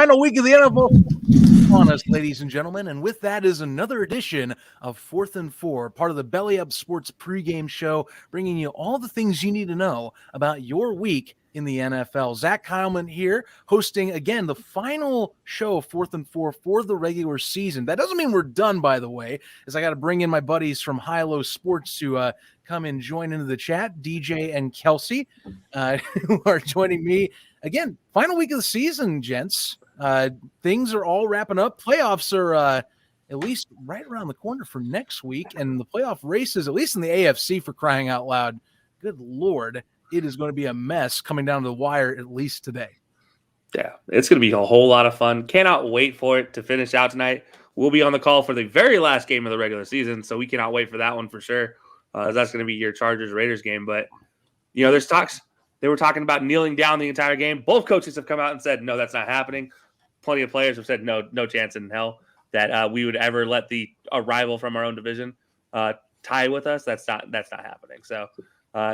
Final week of the NFL on us, ladies and gentlemen. And with that is another edition of 4th and 4, part of the Belly Up Sports pregame show, bringing you all the things you need to know about your week in the NFL. Zach Heilman here, hosting, again, the final show of 4th and 4 for the regular season. That doesn't mean we're done, by the way, as I got to bring in my buddies from High-Low Sports to come and join into the chat, DJ and Kelsey, who are joining me. Again, final week of the season, gents. Things are all wrapping up. Playoffs are at least right around the corner for next week, and the playoff races, at least in the AFC, for crying out loud, good Lord, it is going to be a mess coming down to the wire at least today. Yeah, it's going to be a whole lot of fun. Cannot wait for it to finish out tonight. We'll be on the call for the very last game of the regular season, so we cannot wait for that one for sure. That's going to be your Chargers-Raiders game. But, you know, there's talks. They were talking about kneeling down the entire game. Both coaches have come out and said, no, that's not happening. Plenty of players have said, no chance in hell that we would ever let a rival from our own division tie with us. That's not happening. So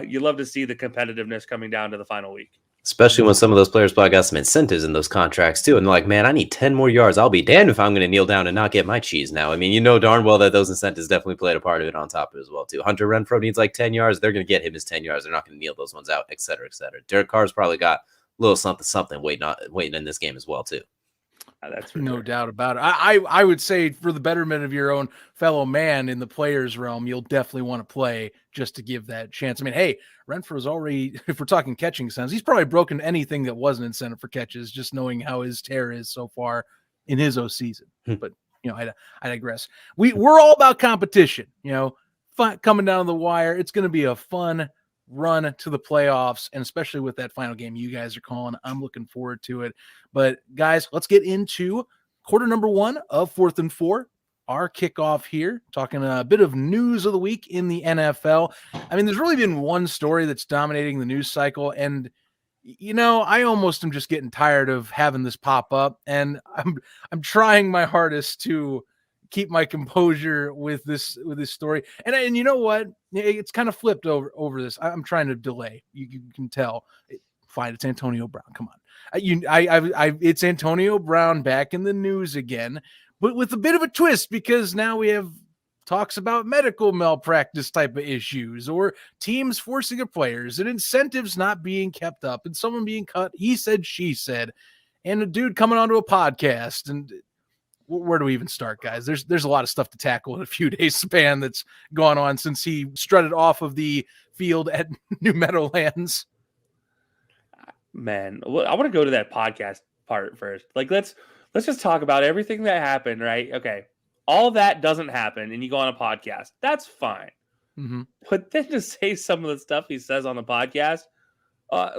you love to see the competitiveness coming down to the final week. Especially when some of those players probably got some incentives in those contracts too. And they're like, man, I need 10 more yards. I'll be damned if I'm going to kneel down and not get my cheese now. I mean, you know darn well that those incentives definitely played a part of it on top of it as well too. Hunter Renfrow needs like 10 yards. They're going to get him his 10 yards. They're not going to kneel those ones out, et cetera, et cetera. Derek Carr's probably got a little something waiting in this game as well too. That's no doubt about it. I would say for the betterment of your own fellow man in the players realm, you'll definitely want to play just to give that chance. I mean, hey, Renfrow's already, if we're talking catching sense, he's probably broken anything that wasn't incentive for catches, just knowing how his tear is so far in his O season. But, you know, I digress. We're all about competition, you know, coming down the wire. It's going to be a fun run to the playoffs, and especially with that final game you guys are calling, I'm looking forward to it. But guys, let's get into quarter number 1 of 4th and 4, our kickoff here, talking a bit of news of the week in the NFL. I mean, there's really been one story that's dominating the news cycle, and you know, I almost am just getting tired of having this pop up, and I'm trying my hardest to keep my composure with this story. And you know what? It's kind of flipped over this. I'm trying to delay. You can tell. Fine, it's Antonio Brown. Come on. It's Antonio Brown back in the news again, but with a bit of a twist, because now we have talks about medical malpractice type of issues, or teams forcing their players, and incentives not being kept up, and someone being cut. He said, she said, and a dude coming onto a podcast. And where do we even start, guys? There's a lot of stuff to tackle in a few days span that's gone on since he strutted off of the field at New Meadowlands. Man, I want to go to that podcast part first. Like, let's just talk about everything that happened, right? Okay, all that doesn't happen, and you go on a podcast. That's fine. Mm-hmm. But then to say some of the stuff he says on the podcast,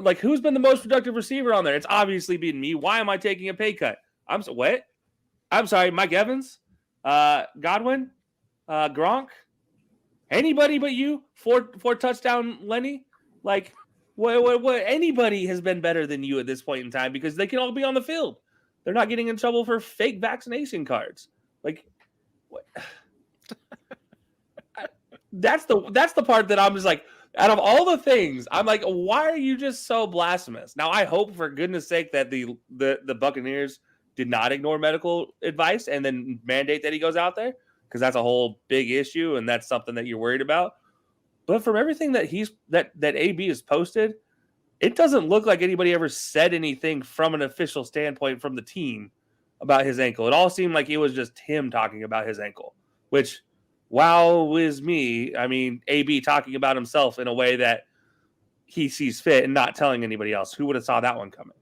like, who's been the most productive receiver on there? It's obviously been me. Why am I taking a pay cut? What? I'm sorry, Mike Evans, Godwin, Gronk, anybody but you, four touchdown Lenny. Like, what? Anybody has been better than you at this point in time, because they can all be on the field. They're not getting in trouble for fake vaccination cards. Like, what? That's the part that I'm just like, out of all the things, I'm like, why are you just so blasphemous? Now, I hope for goodness sake that the Buccaneers did not ignore medical advice and then mandate that he goes out there, because that's a whole big issue, and that's something that you're worried about. But from everything that that AB has posted, it doesn't look like anybody ever said anything from an official standpoint from the team about his ankle. It all seemed like it was just him talking about his ankle, which, wow, is me. I mean, AB talking about himself in a way that he sees fit and not telling anybody else. Who would have saw that one coming?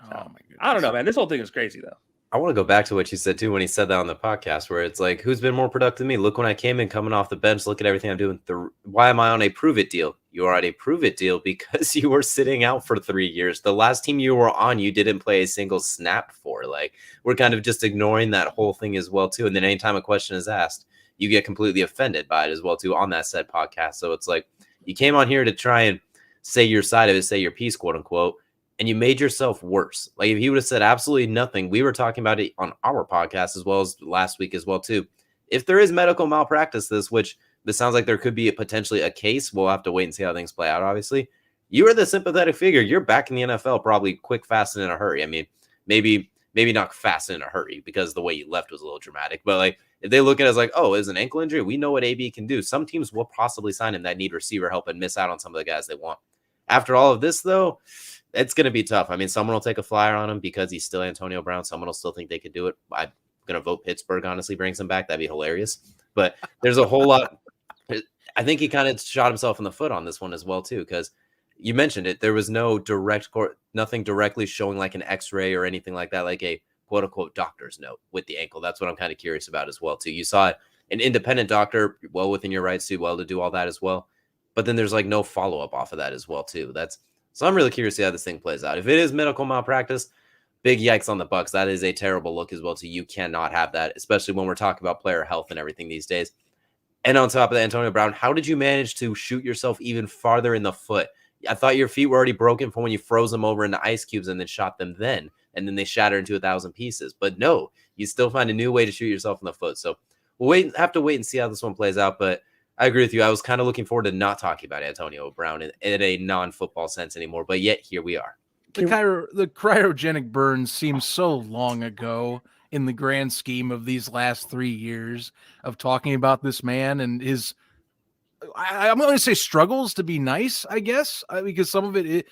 Oh my goodness. I don't know, man. This whole thing is crazy, though. I want to go back to what you said too when he said that on the podcast, where it's like, who's been more productive than me? Look, when I came in coming off the bench, look at everything I'm doing. Why am I on a prove it deal? You are on a prove it deal because you were sitting out for 3 years. The last team you were on, you didn't play a single snap for. Like, we're kind of just ignoring that whole thing as well too. And then anytime a question is asked, you get completely offended by it as well too on that said podcast. So it's like, you came on here to try and say your side of it, say your piece, quote unquote, and you made yourself worse. Like, if he would have said absolutely nothing, we were talking about it on our podcast as well as last week as well too. If there is medical malpractice, which this sounds like there could be potentially a case, we'll have to wait and see how things play out. Obviously, you are the sympathetic figure. You're back in the NFL probably quick, fast, and in a hurry. I mean, maybe maybe not fast and in a hurry because the way you left was a little dramatic. But like if they look at it as like, oh, it's an ankle injury, we know what AB can do. Some teams will possibly sign him that need receiver help and miss out on some of the guys they want. After all of this, though, it's going to be tough. I mean, someone will take a flyer on him because he's still Antonio Brown. Someone will still think they could do it. I'm going to vote Pittsburgh, honestly, brings him back. That'd be hilarious. But there's a whole lot. I think he kind of shot himself in the foot on this one as well, too, because you mentioned it. There was no nothing directly showing like an x-ray or anything like that, like a quote unquote doctor's note with the ankle. That's what I'm kind of curious about as well, too. You saw an independent doctor, well within your rights to do all that as well. But then there's like no follow-up off of that as well, too. So I'm really curious to see how this thing plays out. If it is medical malpractice, big yikes on the Bucs. That is a terrible look as well, too. You cannot have that, especially when we're talking about player health and everything these days. And on top of that, Antonio Brown, how did you manage to shoot yourself even farther in the foot? I thought your feet were already broken from when you froze them over into ice cubes and then shot them then, and then they shattered into 1,000 pieces. But no, you still find a new way to shoot yourself in the foot. So we'll have to wait and see how this one plays out. But I agree with you. I was kind of looking forward to not talking about Antonio Brown in a non-football sense anymore. But yet here we are. The cryogenic burns seems so long ago in the grand scheme of these last 3 years of talking about this man and his, I'm going to say struggles to be nice, I guess, because some of it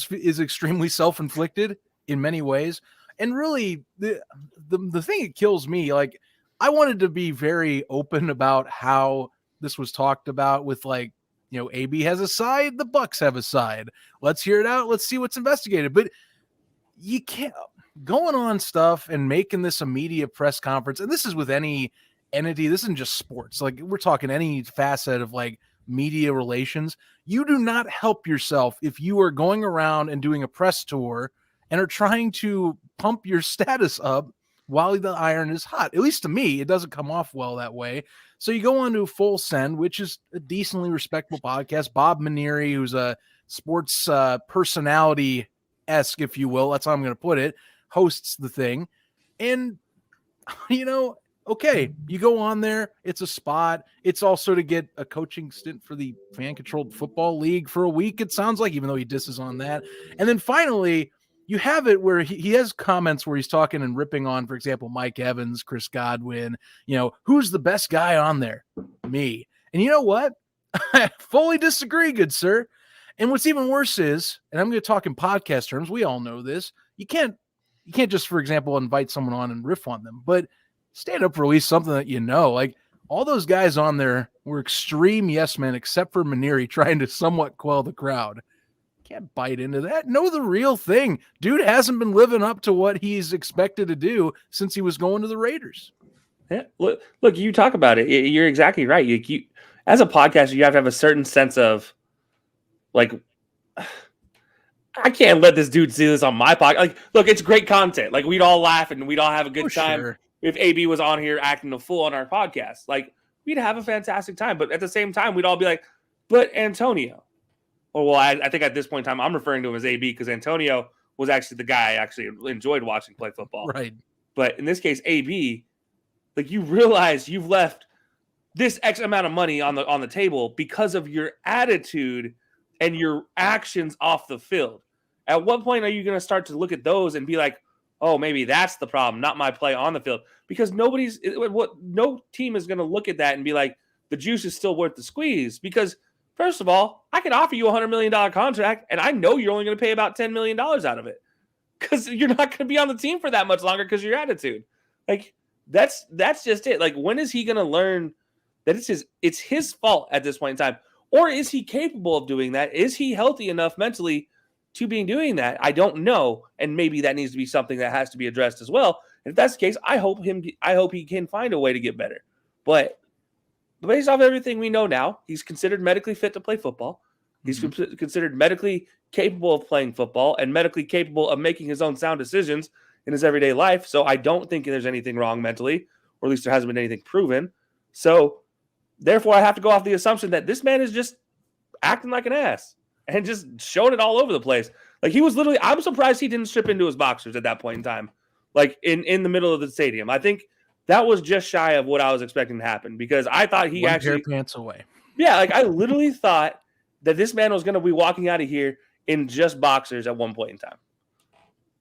is extremely self-inflicted in many ways. And really the thing that kills me, like I wanted to be very open about how this was talked about with like, you know, AB has a side, the Bucs have a side. Let's hear it out. Let's see what's investigated. But you can't going on stuff and making this a media press conference. And this is with any entity. This isn't just sports. Like we're talking any facet of like media relations. You do not help yourself if you are going around and doing a press tour and are trying to pump your status up while the iron is hot. At least to me, it doesn't come off well that way. So you go on to Full Send, which is a decently respectable podcast. Bob Maneri, who's a sports personality-esque, if you will, that's how I'm going to put it, hosts the thing. And, you know, okay, you go on there. It's a spot. It's also to get a coaching stint for the fan-controlled football league for a week, it sounds like, even though he disses on that. And then finally, you have it where he has comments where he's talking and ripping on, for example, Mike Evans, Chris Godwin, you know, who's the best guy on there? Me. And you know what? I fully disagree, good sir. And what's even worse is, and I'm going to talk in podcast terms, we all know this, you can't just, for example, invite someone on and riff on them, but stand up, release something that you know. Like all those guys on there were extreme yes men, except for Maneri trying to somewhat quell the crowd. Can't bite into that. Know the real thing. Dude hasn't been living up to what he's expected to do since he was going to the Raiders. Yeah, look, you talk about it. You're exactly right. You as a podcaster, you have to have a certain sense of like, I can't let this dude see this on my podcast. Like, look, it's great content. Like we'd all laugh and we'd all have a good time. Sure. If AB was on here acting a fool on our podcast, like we'd have a fantastic time. But at the same time, we'd all be like, but Antonio. Oh, well, I think at this point in time, I'm referring to him as AB because Antonio was actually the guy I actually enjoyed watching play football. Right. But in this case, AB, like you realize you've left this X amount of money on the table because of your attitude and your actions off the field. At what point are you going to start to look at those and be like, oh, maybe that's the problem, not my play on the field? Because no team is going to look at that and be like, the juice is still worth the squeeze because – first of all, I could offer you a $100 million contract, and I know you're only going to pay about $10 million out of it because you're not going to be on the team for that much longer because of your attitude. Like that's just it. Like when is he going to learn that it's his fault at this point in time, or is he capable of doing that? Is he healthy enough mentally to be doing that? I don't know, and maybe that needs to be something that has to be addressed as well. And if that's the case, I hope he can find a way to get better, but. Based off everything we know now, he's considered medically fit to play football. He's considered medically capable of playing football and medically capable of making his own sound decisions in his everyday life. So I don't think there's anything wrong mentally, or at least there hasn't been anything proven. So therefore, I have to go off the assumption that this man is just acting like an ass and just showing it all over the place. Like he was literally, I'm surprised he didn't strip into his boxers at that point in time, like in the middle of the stadium. I think that was just shy of what I was expecting to happen because I thought he One actually pair of pants away. Yeah, like I literally thought that this man was going to be walking out of here in just boxers at one point in time.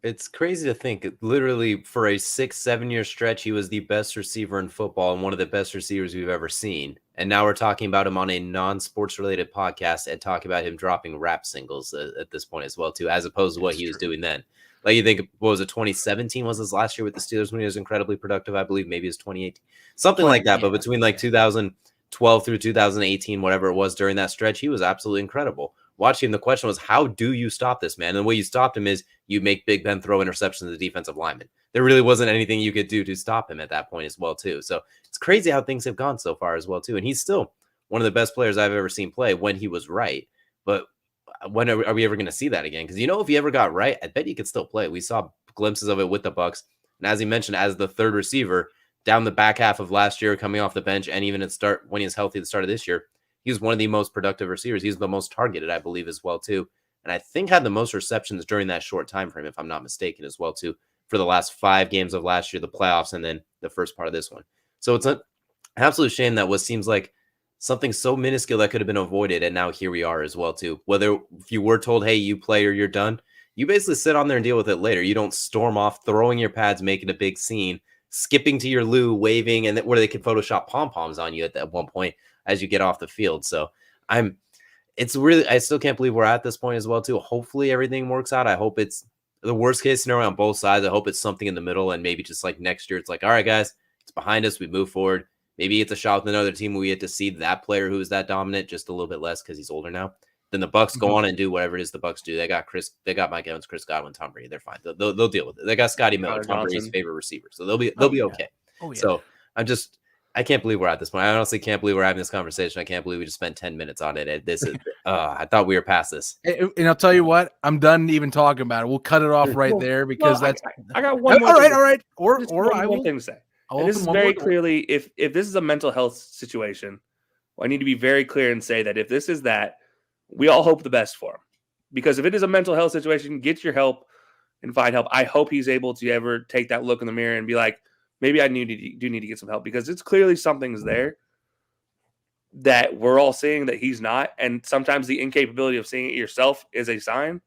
It's crazy to think. Literally, for a 6-7 year stretch, he was the best receiver in football and one of the best receivers we've ever seen. And now we're talking about him on a non-sports related podcast and talking about him dropping rap singles at this point as well, too, as opposed to what he was doing then. Like, you think, what was it, 2017 was his last year with the Steelers when he was incredibly productive, I believe. Maybe it was 2018, something like that. But between like 2012 through 2018, whatever it was during that stretch, he was absolutely incredible. Watching, the question was, how do you stop this man? And the way you stopped him is you make Big Ben throw interceptions to the defensive lineman. There really wasn't anything you could do to stop him at that point as well, too. So it's crazy how things have gone so far as well, too. And he's still one of the best players I've ever seen play when he was right. But when are we ever going to see that again? Because, if he ever got right, I bet he could still play. We saw glimpses of it with the Bucs. And as he mentioned, as the third receiver down the back half of last year, coming off the bench, and even when he was healthy at the start of this year, he was one of the most productive receivers. He's the most targeted, I believe, as well, too. And I think had the most receptions during that short time frame, if I'm not mistaken, as well, too, for the last 5 games of last year, the playoffs, and then the first part of this one. So it's an absolute shame that what seems like something so minuscule that could have been avoided, and now here we are as well, too. Whether if you were told, hey, you play or you're done, you basically sit on there and deal with it later. You don't storm off, throwing your pads, making a big scene, skipping to your loo, waving, and where they could Photoshop pom-poms on you at that one point as you get off the field. So I still can't believe we're at this point as well, too. Hopefully everything works out. I hope it's the worst case scenario on both sides. I hope it's something in the middle, and maybe just like next year, it's like, all right, guys, it's behind us. We move forward. Maybe it's a shot with another team where we get to see that player who is that dominant just a little bit less because he's older now. Then the Bucs go on and do whatever it is the Bucs do. They got Mike Evans, Chris Godwin, Tom Brady. They're fine. They'll deal with it. They got Scotty Miller, Tom Brady's favorite receiver. So they'll be okay. Oh, yeah. So I can't believe we're at this point. I honestly can't believe we're having this conversation. I can't believe we just spent 10 minutes on it. I thought we were past this. And I'll tell you what, I'm done even talking about it. We'll cut it off right there because I got one more. All right. Or I will thing to say. And this is very clearly, if this is a mental health situation, I need to be very clear and say that if this is that, we all hope the best for him. Because if it is a mental health situation, get your help and find help. I hope he's able to ever take that look in the mirror and be like, maybe I do need to get some help, because it's clearly something's there that we're all seeing that he's not. And sometimes the incapability of seeing it yourself is a sign.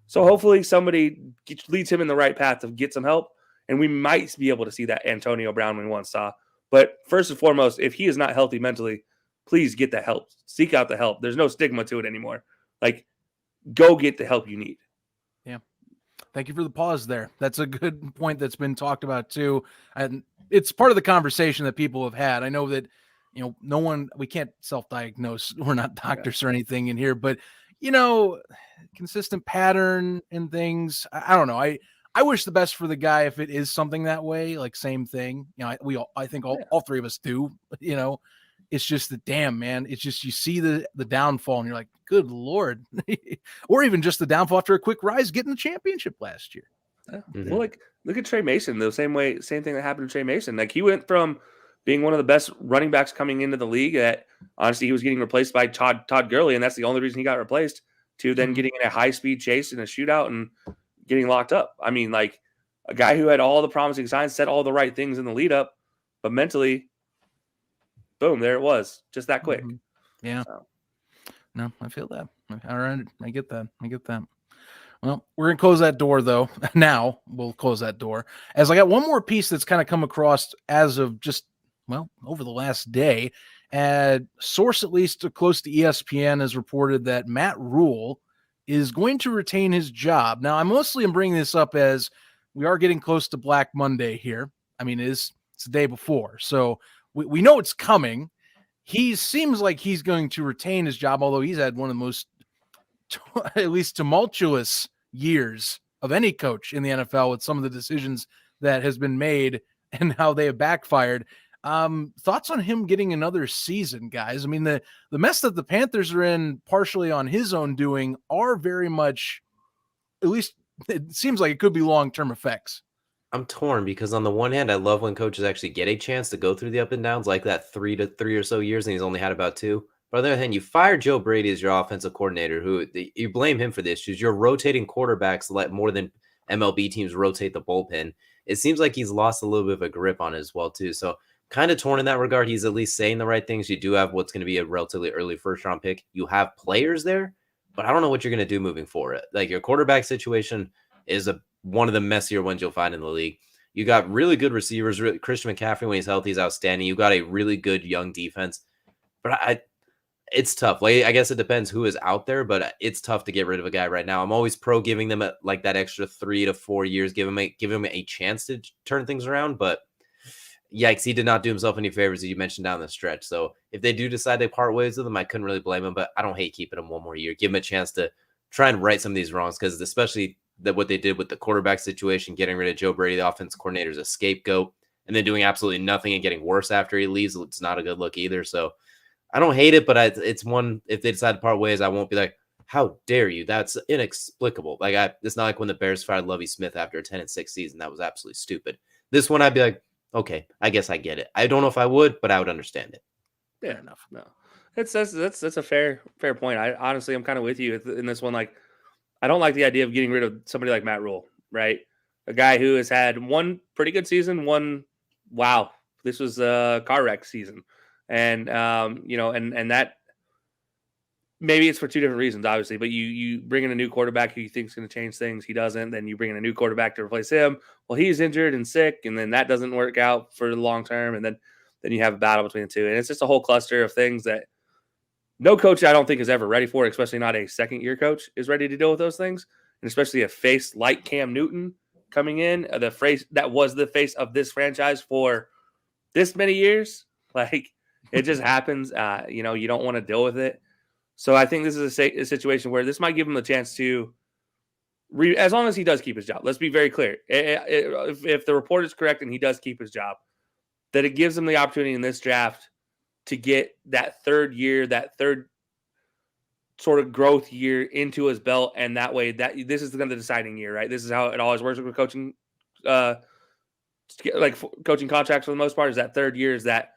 So hopefully somebody leads him in the right path to get some help. And we might be able to see that Antonio Brown we once saw. But first and foremost, if he is not healthy mentally, please get the help. Seek out the help. There's no stigma to it anymore. Like, go get the help you need. Yeah. Thank you for the pause there. That's a good point that's been talked about too. And it's part of the conversation that people have had. I know that, we can't self-diagnose. We're not doctors or anything in here, but consistent pattern and things. I don't know. I wish the best for the guy if it is something that way, like same thing. I think all three of us do, it's just the damn man. It's just, you see the downfall and you're like, good Lord. Or even just the downfall after a quick rise, getting the championship last year. Mm-hmm. Well, like, look at Trey Mason, the same thing that happened to Trey Mason. Like, he went from being one of the best running backs coming into the league that honestly he was getting replaced by Todd Gurley, and that's the only reason he got replaced, to then getting in a high-speed chase in a shootout and getting locked up. I mean, like, a guy who had all the promising signs, said all the right things in the lead up, but mentally, boom, there it was, just that quick. Mm-hmm. Yeah. So. No, I feel that. All right. I get that. Well, we're going to close that door, though. Now we'll close that door, as I got one more piece that's kind of come across as of just, over the last day. Source, at least close to ESPN, has reported that Matt Rule is going to retain his job. Now, I mostly am bringing this up as we are getting close to Black Monday here. I mean, it's the day before, so we know it's coming. He seems like he's going to retain his job, although he's had one of the most, at least tumultuous years of any coach in the NFL with some of the decisions that has been made and how they have backfired. Thoughts on him getting another season, guys? I mean, the mess that the Panthers are in, partially on his own doing, are very much, at least it seems like it could be long-term effects. I'm torn because on the one hand, I love when coaches actually get a chance to go through the up and downs, like that 3 or so years, and he's only had about 2. But on the other hand, you fired Joe Brady as your offensive coordinator, who you blame him for the issues. You're rotating quarterbacks more than MLB teams rotate the bullpen. It seems like he's lost a little bit of a grip on it as well, too. So kind of torn in that regard. He's at least saying the right things. You do have what's going to be a relatively early first-round pick. You have players there, but I don't know what you're going to do moving forward. Like, your quarterback situation, is one of the messier ones you'll find in the league. You got really good receivers. Christian McCaffrey, when he's healthy, is outstanding. You got a really good young defense. But it's tough. Like, I guess it depends who is out there, but it's tough to get rid of a guy right now. I'm always pro giving them like that extra 3 to 4 years, give him a chance to turn things around. But yikes, he did not do himself any favors, as you mentioned, down the stretch. So if they do decide they part ways with him, I couldn't really blame him. But I don't hate keeping him one more year. Give him a chance to try and right some of these wrongs, because especially what they did with the quarterback situation, getting rid of Joe Brady, the offensive coordinator, is a scapegoat, and then doing absolutely nothing and getting worse after he leaves. It's not a good look either. So I don't hate it, but it's one, if they decide to part ways, I won't be like, how dare you? That's inexplicable. Like, it's not like when the Bears fired Lovie Smith after a 10-6 season. That was absolutely stupid. This one, I'd be like, okay, I guess I get it. I don't know if I would, but I would understand it. Fair enough. No, that's a fair point. I'm kind of with you in this one. Like, I don't like the idea of getting rid of somebody like Matt Rule, right? A guy who has had one pretty good season, wow, this was a car wreck season. And, and that maybe it's for two different reasons, obviously, but you bring in a new quarterback who you think is going to change things. He doesn't. Then you bring in a new quarterback to replace him. Well, he's injured and sick, and then that doesn't work out for the long term. And then you have a battle between the two. And it's just a whole cluster of things that no coach, I don't think, is ever ready for, especially not a second-year coach is ready to deal with those things. And especially a face like Cam Newton coming in, the face that was the face of this franchise for this many years. Like, it just happens. You don't want to deal with it. So I think this is a situation where this might give him the chance to, as long as he does keep his job. Let's be very clear. If the report is correct and he does keep his job, that it gives him the opportunity in this draft to get that third year, that third sort of growth year into his belt. And that way, this is the deciding year, right? This is how it always works with coaching, like coaching contracts for the most part, is that third year is that,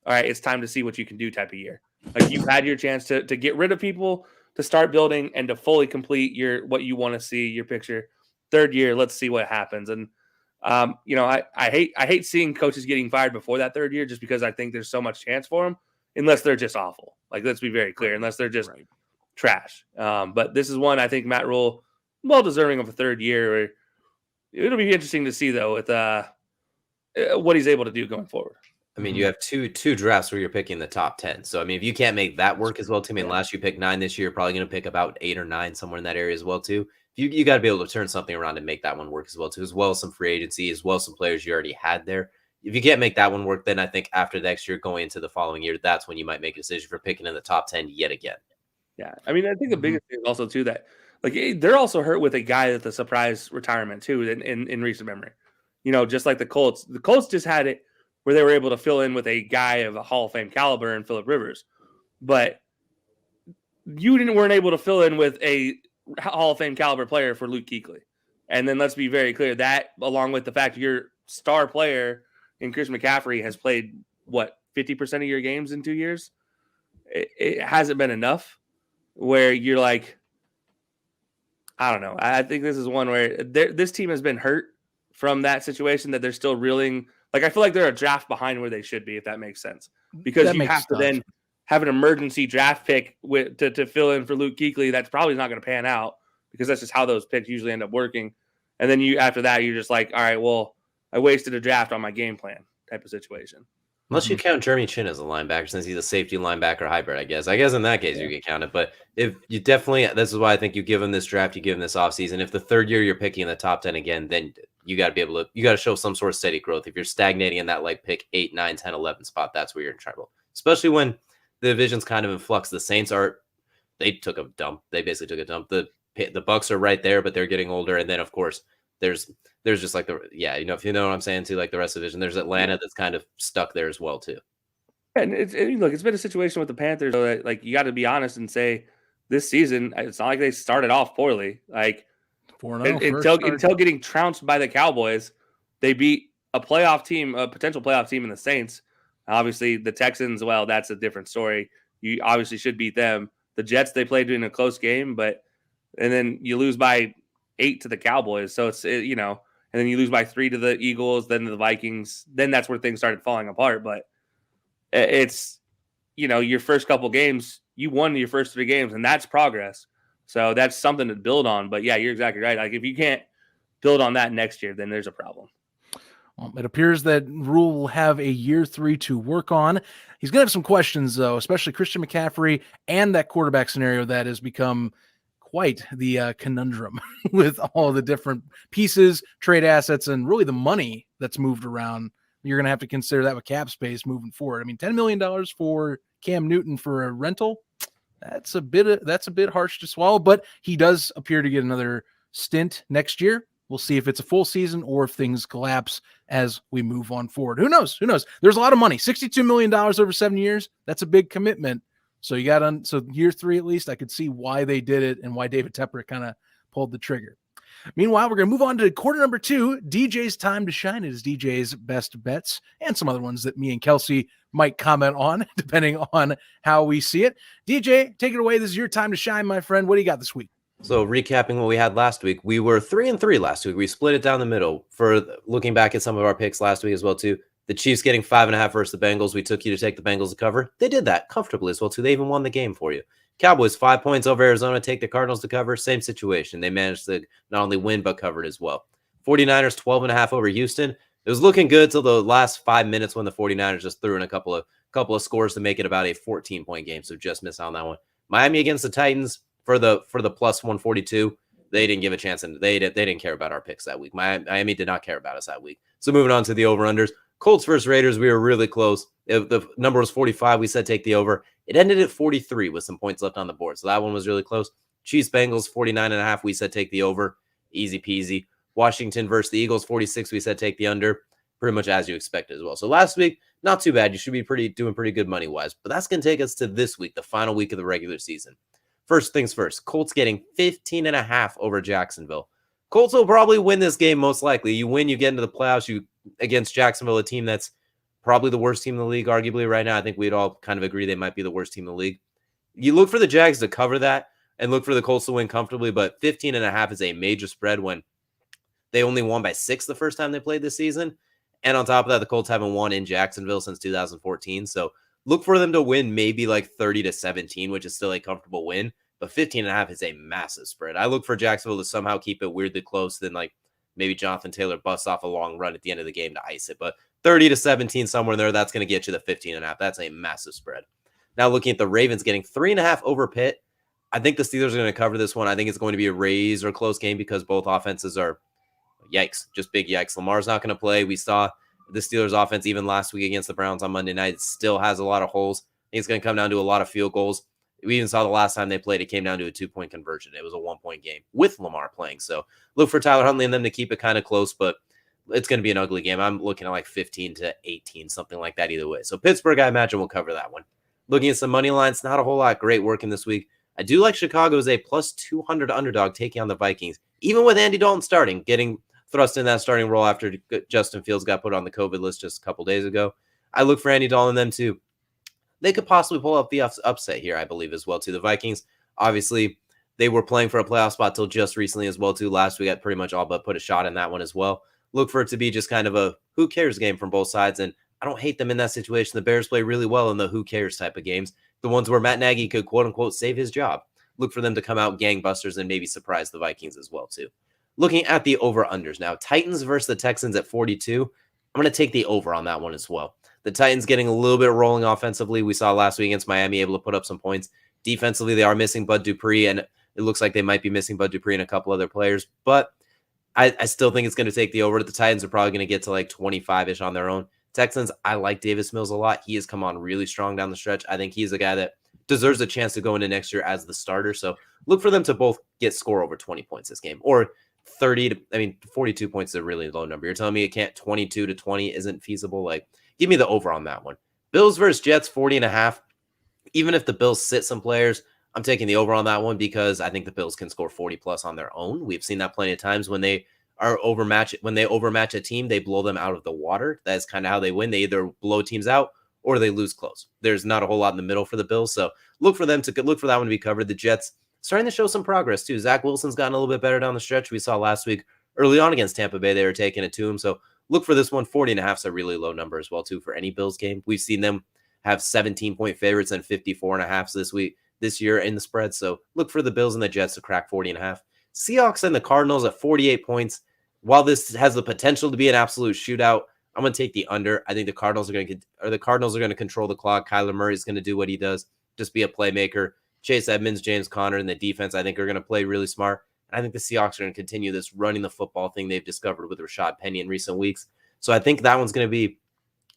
all right, it's time to see what you can do type of year. Like, you've had your chance to get rid of people, to start building, and to fully complete what you want to see, your picture. Third year, let's see what happens. And I hate seeing coaches getting fired before that third year, just because I think there's so much chance for them, unless they're just awful. Like, let's be very clear, unless they're just trash. But this is one I think Matt Rule, well deserving of a third year. It'll be interesting to see, though, with what he's able to do going forward. I mean, you have two drafts where you're picking the top 10. So, I mean, if you can't make that work as well, too. I mean, last year you picked 9. This year, you're probably going to pick about 8 or 9, somewhere in that area as well, too. You got to be able to turn something around and make that one work as well, too, as well as some free agency, as well as some players you already had there. If you can't make that one work, then I think after next year, going into the following year, that's when you might make a decision for picking in the top 10 yet again. Yeah. I mean, I think the biggest thing is also, too, that, like, they're also hurt with a guy that's a surprise retirement, too, in recent memory. Just like the Colts. The Colts just had it where they were able to fill in with a guy of a Hall of Fame caliber in Phillip Rivers. But you weren't able to fill in with a Hall of Fame caliber player for Luke Kuechly. And then let's be very clear, that, along with the fact your star player in Chris McCaffrey has played, 50% of your games in 2 years? It hasn't been enough where you're like, I don't know. I think this is one where this team has been hurt from that situation, that they're still reeling. Like, I feel like they're a draft behind where they should be, if that makes sense. Because you have to then have an emergency draft pick to fill in for Luke Kuechly. That's probably not going to pan out, because that's just how those picks usually end up working. And then after that, you're just like, all right, well, I wasted a draft on my game plan type of situation. Unless you count Jeremy Chin as a linebacker, since he's a safety linebacker hybrid, I guess. I guess in that case, you get counted. But if you definitely, this is why I think you give him this draft, you give him this offseason. If the third year you're picking in the top 10 again, then you got to be able to, you got to show some sort of steady growth. If you're stagnating in that, like, pick 8, 9, 10, 11 spot, that's where you're in trouble. Especially when the division's kind of in flux. The Saints they took a dump. They basically took a dump. The Bucks are right there, but they're getting older. And then, of course, there's just like if you know what I'm saying, too, like the rest of the division, there's Atlanta that's kind of stuck there as well, too. And look, it's been a situation with the Panthers, so that, like, you got to be honest and say this season, it's not like they started off poorly. Like, 4-0 until getting trounced by the Cowboys, they beat a playoff team, a potential playoff team in the Saints. Obviously, the Texans, well, that's a different story. You obviously should beat them. The Jets, they played in a close game, and then you lose by 8 to the Cowboys. So and then you lose by 3 to the Eagles, then to the Vikings. Then that's where things started falling apart. But it's, your first couple games, you won your first 3 games, and that's progress. So that's something to build on. But yeah, you're exactly right. Like, if you can't build on that next year, then there's a problem. Well, it appears that Rule will have a year 3 to work on. He's going to have some questions, though, especially Christian McCaffrey and that quarterback scenario that has become quite the conundrum with all the different pieces, trade assets, and really the money that's moved around. You're going to have to consider that with cap space moving forward. I mean, $10 million for Cam Newton for a rental, that's a bit harsh to swallow, but he does appear to get another stint next year. We'll see if it's a full season or if things collapse as we move on forward. Who knows? There's a lot of money. $62 million over 7 years. That's a big commitment. So you got so year 3 at least, I could see why they did it and why David Tepper kind of pulled the trigger. Meanwhile, we're going to move on to quarter number 2. DJ's time to shine. It is DJ's best bets and some other ones that me and Kelsey might comment on, depending on how we see it. DJ, take it away. This is your time to shine, my friend. What do you got this week? So recapping what we had last week, we were 3-3 last week. We split it down the middle. For looking back at some of our picks last week as well, too. The Chiefs getting 5.5 versus the Bengals. We took you to take the Bengals to cover. They did that comfortably as well, too. They even won the game for you. Cowboys 5 points over Arizona, take the Cardinals to cover. Same situation. They managed to not only win, but covered as well. 49ers 12.5 over Houston. It was looking good till the last 5 minutes when the 49ers just threw in a couple of scores to make it about a 14-point game. So just missed out on that one. Miami against the Titans. For the plus 142, they didn't give a chance, and they didn't care about our picks that week. Miami did not care about us that week. So moving on to the over-unders. Colts versus Raiders, we were really close. If the number was 45, we said take the over. It ended at 43 with some points left on the board. So that one was really close. Chiefs Bengals 49.5, we said take the over. Easy peasy. Washington versus the Eagles 46, we said take the under. Pretty much as you expected as well. So last week, not too bad. You should be doing pretty good money-wise. But that's going to take us to this week, the final week of the regular season. First things first, Colts getting 15.5 over Jacksonville. Colts will probably win this game most likely. You win, you get into the playoffs against Jacksonville, a team that's probably the worst team in the league, arguably right now. I think we'd all kind of agree they might be the worst team in the league. You look for the Jags to cover that and look for the Colts to win comfortably, but 15.5 is a major spread when they only won by 6 the first time they played this season. And on top of that, the Colts haven't won in Jacksonville since 2014. So look for them to win maybe like 30-17, which is still a comfortable win. But 15.5 is a massive spread. I look for Jacksonville to somehow keep it weirdly close. Then like maybe Jonathan Taylor busts off a long run at the end of the game to ice it. But 30-17 somewhere in there, that's going to get you the 15.5. That's a massive spread. Now looking at the Ravens getting 3.5 over Pitt. I think the Steelers are going to cover this one. I think it's going to be a raise or close game because both offenses are yikes, just big yikes. Lamar's not going to play. We saw the Steelers offense even last week against the Browns on Monday night. It still has a lot of holes. I think it's going to come down to a lot of field goals. We even saw the last time they played, it came down to a 2-point conversion. It was a 1-point game with Lamar playing. So look for Tyler Huntley and them to keep it kind of close, but it's going to be an ugly game. I'm looking at like 15-18, something like that either way. So Pittsburgh, I imagine, will cover that one. Looking at some money lines, not a whole lot great working this week. I do like Chicago as a plus 200 underdog taking on the Vikings, even with Andy Dalton starting, getting thrust in that starting role after Justin Fields got put on the COVID list just a couple days ago. I look for Andy Dalton and them too. They could possibly pull up the upset here, I believe, as well, too. The Vikings, obviously, they were playing for a playoff spot till just recently as well, too. Last week, I pretty much all but put a shot in that one as well. Look for it to be just kind of a who cares game from both sides, and I don't hate them in that situation. The Bears play really well in the who cares type of games, the ones where Matt Nagy could, quote-unquote, save his job. Look for them to come out gangbusters and maybe surprise the Vikings as well, too. Looking at the over-unders now, Titans versus the Texans at 42. I'm going to take the over on that one as well. The Titans getting a little bit rolling offensively. We saw last week against Miami able to put up some points. Defensively, they are missing Bud Dupree, and it looks like they might be missing Bud Dupree and a couple other players. But I still think it's going to take the over. The Titans are probably going to get to like 25-ish on their own. Texans, I like Davis Mills a lot. He has come on really strong down the stretch. I think he's a guy that deserves a chance to go into next year as the starter. So look for them to both get score over 20 points this game. Or 42 points is a really low number. You're telling me it can't 22-20 isn't feasible? Like, give me the over on that one. Bills versus Jets, 40.5. Even if the Bills sit some players, I'm taking the over on that one because I think the Bills can score 40 plus on their own. We've seen that plenty of times when they overmatch a team, they blow them out of the water. That's kind of how they win. They either blow teams out or they lose close. There's not a whole lot in the middle for the Bills. So look for that one to be covered. The Jets starting to show some progress too. Zach Wilson's gotten a little bit better down the stretch. We saw last week early on against Tampa Bay, they were taking it to him. So look for this one. 40.5 is a really low number as well too for any Bills game. We've seen them have 17-point favorites and 54.5 this year in the spread. So look for the Bills and the Jets to crack 40.5. Seahawks and the Cardinals at 48 points. while this has the potential to be an absolute shootout, I'm going to take the under. I think the Cardinals are going to control the clock. Kyler Murray is going to do what he does, just be a playmaker. Chase Edmonds, James Conner, and the defense, I think, are going to play really smart. And I think the Seahawks are going to continue this running the football thing they've discovered with Rashad Penny in recent weeks. So I think that one's going to be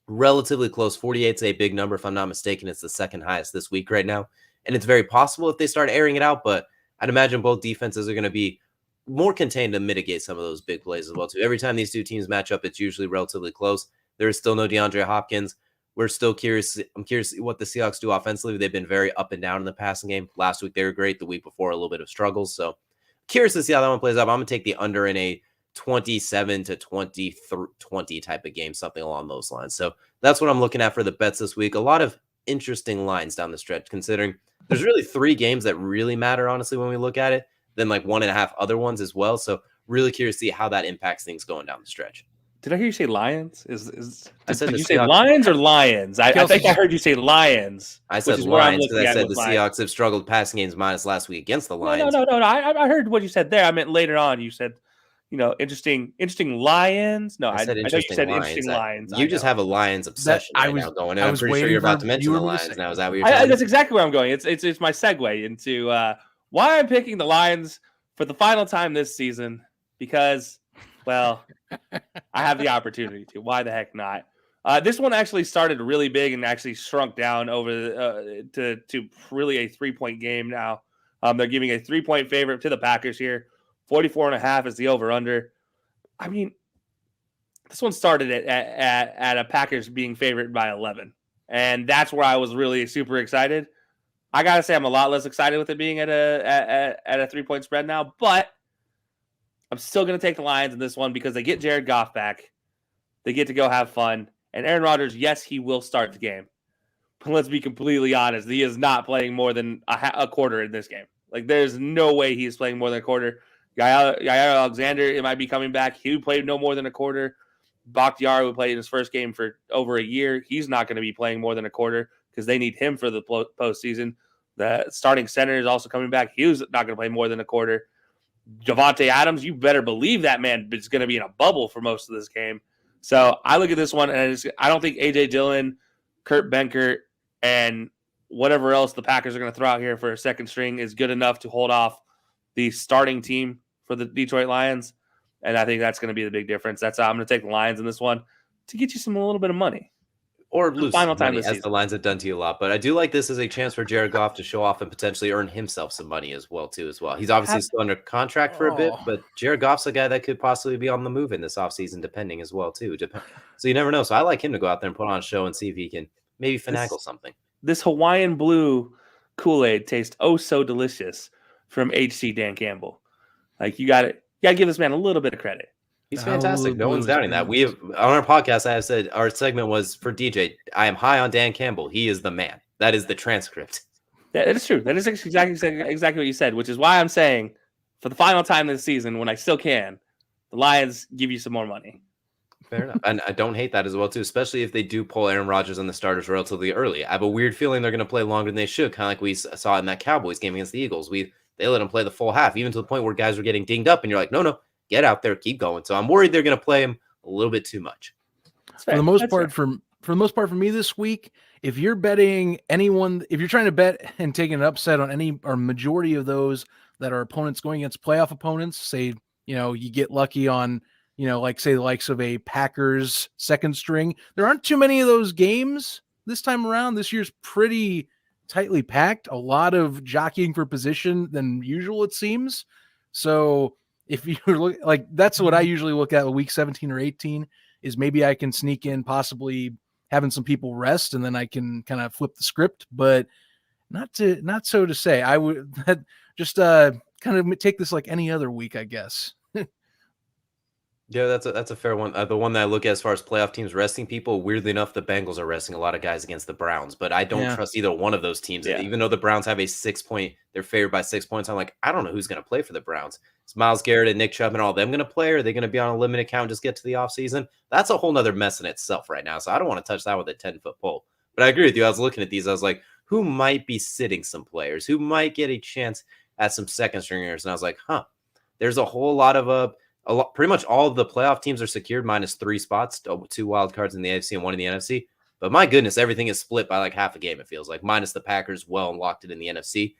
relatively close. 48 is a big number. If I'm not mistaken, it's the second highest this week right now. And it's very possible if they start airing it out, but I'd imagine both defenses are going to be more contained to mitigate some of those big plays as well, too. Every time these two teams match up, it's usually relatively close. There is still no DeAndre Hopkins. We're still curious. I'm curious to see what the Seahawks do offensively. They've been very up and down in the passing game. Last week, they were great. The week before, a little bit of struggles. So curious to see how that one plays out. I'm going to take the under in a 27 to 20 type of game, something along those lines. So that's what I'm looking at for the bets this week. A lot of interesting lines down the stretch, considering there's really 3 games that really matter, honestly, when we look at it, then like 1.5 other ones as well. So really curious to see how that impacts things going down the stretch. Did I hear you say Lions? Did you say Lions or Lions? I think I heard you say Lions. I said Lions because I said the Seahawks have struggled passing games minus last week against the Lions. No. I heard what you said there. I meant later on. You said, interesting Lions. No, I said interesting Lions. You just have a Lions obsession now going. I'm pretty sure you're about to mention the Lions now. Is that what you're saying? That's exactly where I'm going. It's my segue into why I'm picking the Lions for the final time this season because, well, I have the opportunity to. Why the heck not? This one actually started really big and actually shrunk down over to really a 3-point game now. They're giving a 3-point favorite to the Packers here. 44.5 is the over-under. I mean, this one started at a Packers being favored by 11. And that's where I was really super excited. I got to say I'm a lot less excited with it being at a 3-point spread now. But I'm still going to take the Lions in this one because they get Jared Goff back. They get to go have fun. And Aaron Rodgers, yes, he will start the game. But let's be completely honest. He is not playing more than a quarter in this game. Like, there's no way he's playing more than a quarter. Yair Alexander, it might be coming back. He played no more than a quarter. Bakhtiari, who played in his first game for over a year, he's not going to be playing more than a quarter because they need him for the postseason. The starting center is also coming back. He was not going to play more than a quarter. Javonte Adams, you better believe that man is going to be in a bubble for most of this game. So I look at this one, and I don't think A.J. Dillon, Kurt Benkert, and whatever else the Packers are going to throw out here for a second string is good enough to hold off the starting team for the Detroit Lions. And I think that's going to be the big difference. That's how I'm going to take the Lions in this one to get you a little bit of money. Or lose final time money, as the Lions have done to you a lot. But I do like this as a chance for Jared Goff to show off and potentially earn himself some money as well. He's obviously still under contract for a bit, but Jared Goff's a guy that could possibly be on the move in this offseason, depending as well, too. So you never know. So I like him to go out there and put on a show and see if he can maybe finagle something. This Hawaiian blue Kool-Aid tastes oh so delicious from HC Dan Campbell. Like, you got to give this man a little bit of credit. He's fantastic. No one's doubting that. We have on our podcast, I have said our segment was for DJ. I am high on Dan Campbell. He is the man. That is the transcript. That is true. That is exactly what you said, which is why I'm saying for the final time this season, when I still can, the Lions give you some more money. Fair enough. And I don't hate that as well, too, especially if they do pull Aaron Rodgers and the starters relatively early. I have a weird feeling they're going to play longer than they should, kind of like we saw in that Cowboys game against the Eagles. They let them play the full half, even to the point where guys were getting dinged up, and you're like, no, get out there, keep going. So I'm worried they're going to play him a little bit too much. For the most part, for me this week, if you're betting anyone, if you're trying to bet and take an upset on any or majority of those that are opponents going against playoff opponents, say, you get lucky on, like say the likes of a Packers second string. There aren't too many of those games this time around. This year's pretty tightly packed, a lot of jockeying for position than usual, it seems. So if you're like, that's what I usually look at week 17 or 18 is maybe I can sneak in possibly having some people rest and then I can kind of flip the script, but not so to say. I would just kind of take this like any other week, I guess. Yeah, that's a fair one. The one that I look at as far as playoff teams resting people, weirdly enough, the Bengals are resting a lot of guys against the Browns, but I don't trust either one of those teams. Yeah. Even though the Browns have a 6-point, they're favored by 6 points. I'm like, I don't know who's going to play for the Browns. Is Myles Garrett and Nick Chubb and all them going to play? Or are they going to be on a limited count and just get to the offseason? That's a whole nother mess in itself right now. So I don't want to touch that with a 10-foot pole. But I agree with you. I was looking at these. I was like, who might be sitting some players? Who might get a chance at some second stringers? And I was like, there's a whole lot of pretty much all of the playoff teams are secured minus 3 spots, 2 wild cards in the AFC and 1 in the NFC. But my goodness, everything is split by like half a game, it feels like, minus the Packers well and locked it in the NFC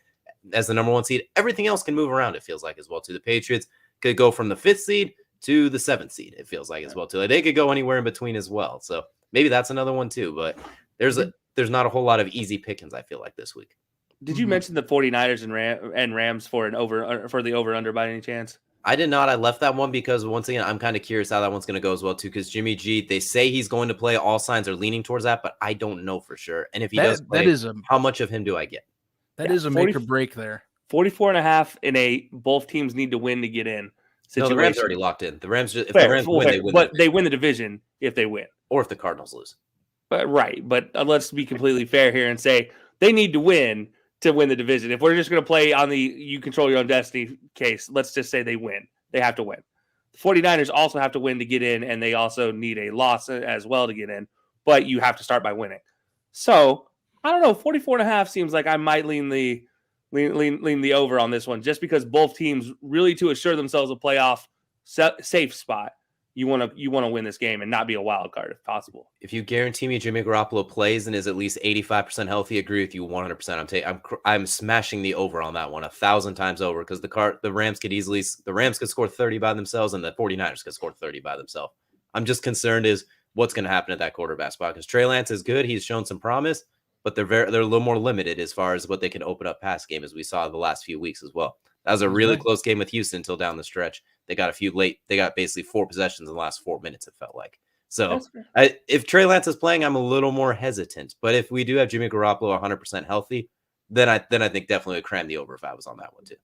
as the number 1 seed. Everything else can move around, it feels like, as well, too. The Patriots could go from the 5th seed to the 7th seed, it feels like, as well, too. Like, they could go anywhere in between as well. So maybe that's another one, too. But there's not a whole lot of easy pickings, I feel like, this week. Did you mention the 49ers and Rams for the over-under by any chance? I did not. I left that one because, once again, I'm kind of curious how that one's going to go as well, too, because Jimmy G, they say he's going to play. All signs are leaning towards that, but I don't know for sure. And if he does play, how much of him do I get? That is a make or break there. 44.5 in a both teams need to win to get in situation. No, the Rams already locked in. The Rams, if fair, the Rams win, they win. But they win the division if they win. Or if the Cardinals lose. But let's be completely fair here and say they need to win to win the division. If we're just going to play on the you control your own destiny case, let's just say they win. They have to win. The 49ers also have to win to get in, and they also need a loss as well to get in, but you have to start by winning. So, I don't know, 44.5 seems like I might lean the over on this one, just because both teams really, to assure themselves a playoff safe spot, you want to win this game and not be a wild card if possible. If you guarantee me Jimmy Garoppolo plays and is at least 85% healthy, agree with you 100%. I'm smashing the over on that one 1,000 times over, because the Rams could score 30 by themselves and the 49ers could score 30 by themselves. I'm just concerned is what's going to happen at that quarterback spot, because Trey Lance is good. He's shown some promise, but they're a little more limited as far as what they can open up pass game, as we saw the last few weeks as well. That was a really close game with Houston until down the stretch. They got they got basically 4 possessions in the last 4 minutes, it felt like. So if Trey Lance is playing, I'm a little more hesitant. But if we do have Jimmy Garoppolo 100% healthy, then I think definitely would cram the over if I was on that one too.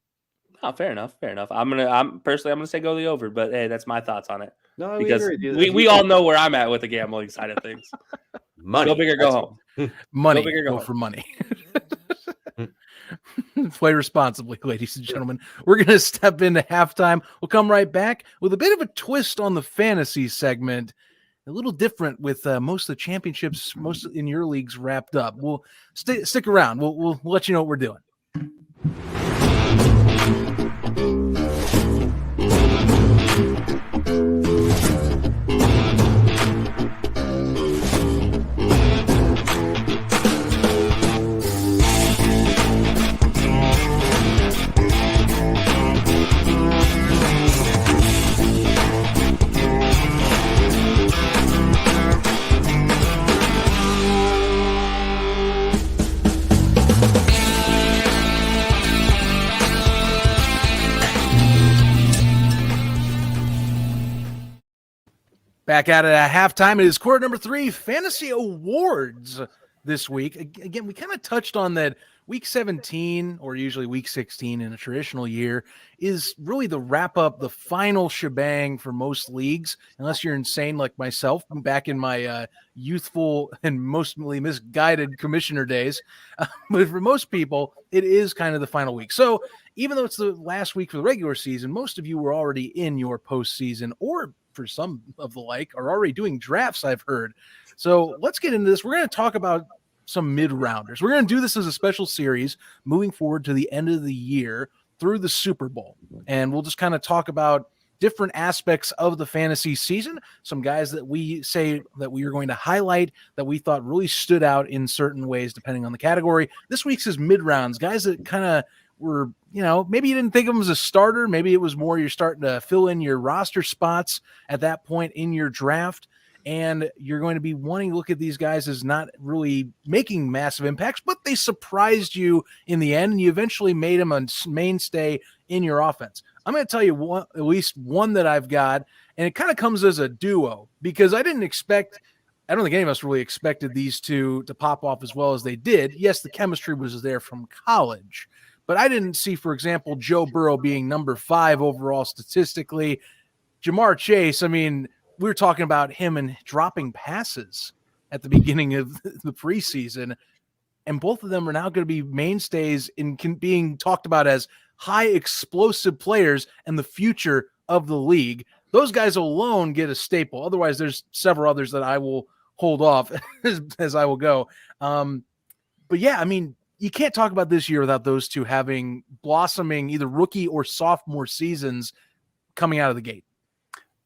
Oh, fair enough. I'm gonna say go the over, but hey, that's my thoughts on it. No, because we all know where I'm at with the gambling side of things. Money. Go big or go home. Money. Go big or go home. For money. Play responsibly, ladies and gentlemen. We're going to step into halftime. We'll come right back with a bit of a twist on the fantasy segment. A little different with most of the championships, most in your leagues wrapped up. We'll stick around. We'll let you know what we're doing. Back at it at halftime. It is quarter number 3, Fantasy Awards this week. Again, we kind of touched on that week 17, or usually week 16 in a traditional year, is really the wrap up, the final shebang for most leagues, unless you're insane like myself back in my youthful and mostly misguided commissioner days. But for most people, it is kind of the final week. So even though it's the last week for the regular season, most of you were already in your postseason, or for some of the like, are already doing drafts, I've heard. So let's get into this. We're going to talk about some mid-rounders. We're going to do this as a special series moving forward to the end of the year through the Super Bowl. And we'll just kind of talk about different aspects of the fantasy season, some guys that we say that we are going to highlight that we thought really stood out in certain ways depending on the category. This week's is mid-rounds, guys that kind of were, maybe you didn't think of them as a starter. Maybe it was more you're starting to fill in your roster spots at that point in your draft. And you're going to be wanting to look at these guys as not really making massive impacts, but they surprised you in the end, and you eventually made them a mainstay in your offense. I'm going to tell you at least one that I've got, and it kind of comes as a duo, because I don't think any of us really expected these two to pop off as well as they did. Yes, the chemistry was there from college, but I didn't see, for example, Joe Burrow being number 5 overall statistically. Ja'Marr Chase, we were talking about him and dropping passes at the beginning of the preseason, and both of them are now going to be mainstays in being talked about as high explosive players and the future of the league. Those guys alone get a staple. Otherwise, there's several others that I will hold off as I will go. But yeah, you can't talk about this year without those two having blossoming either rookie or sophomore seasons coming out of the gate.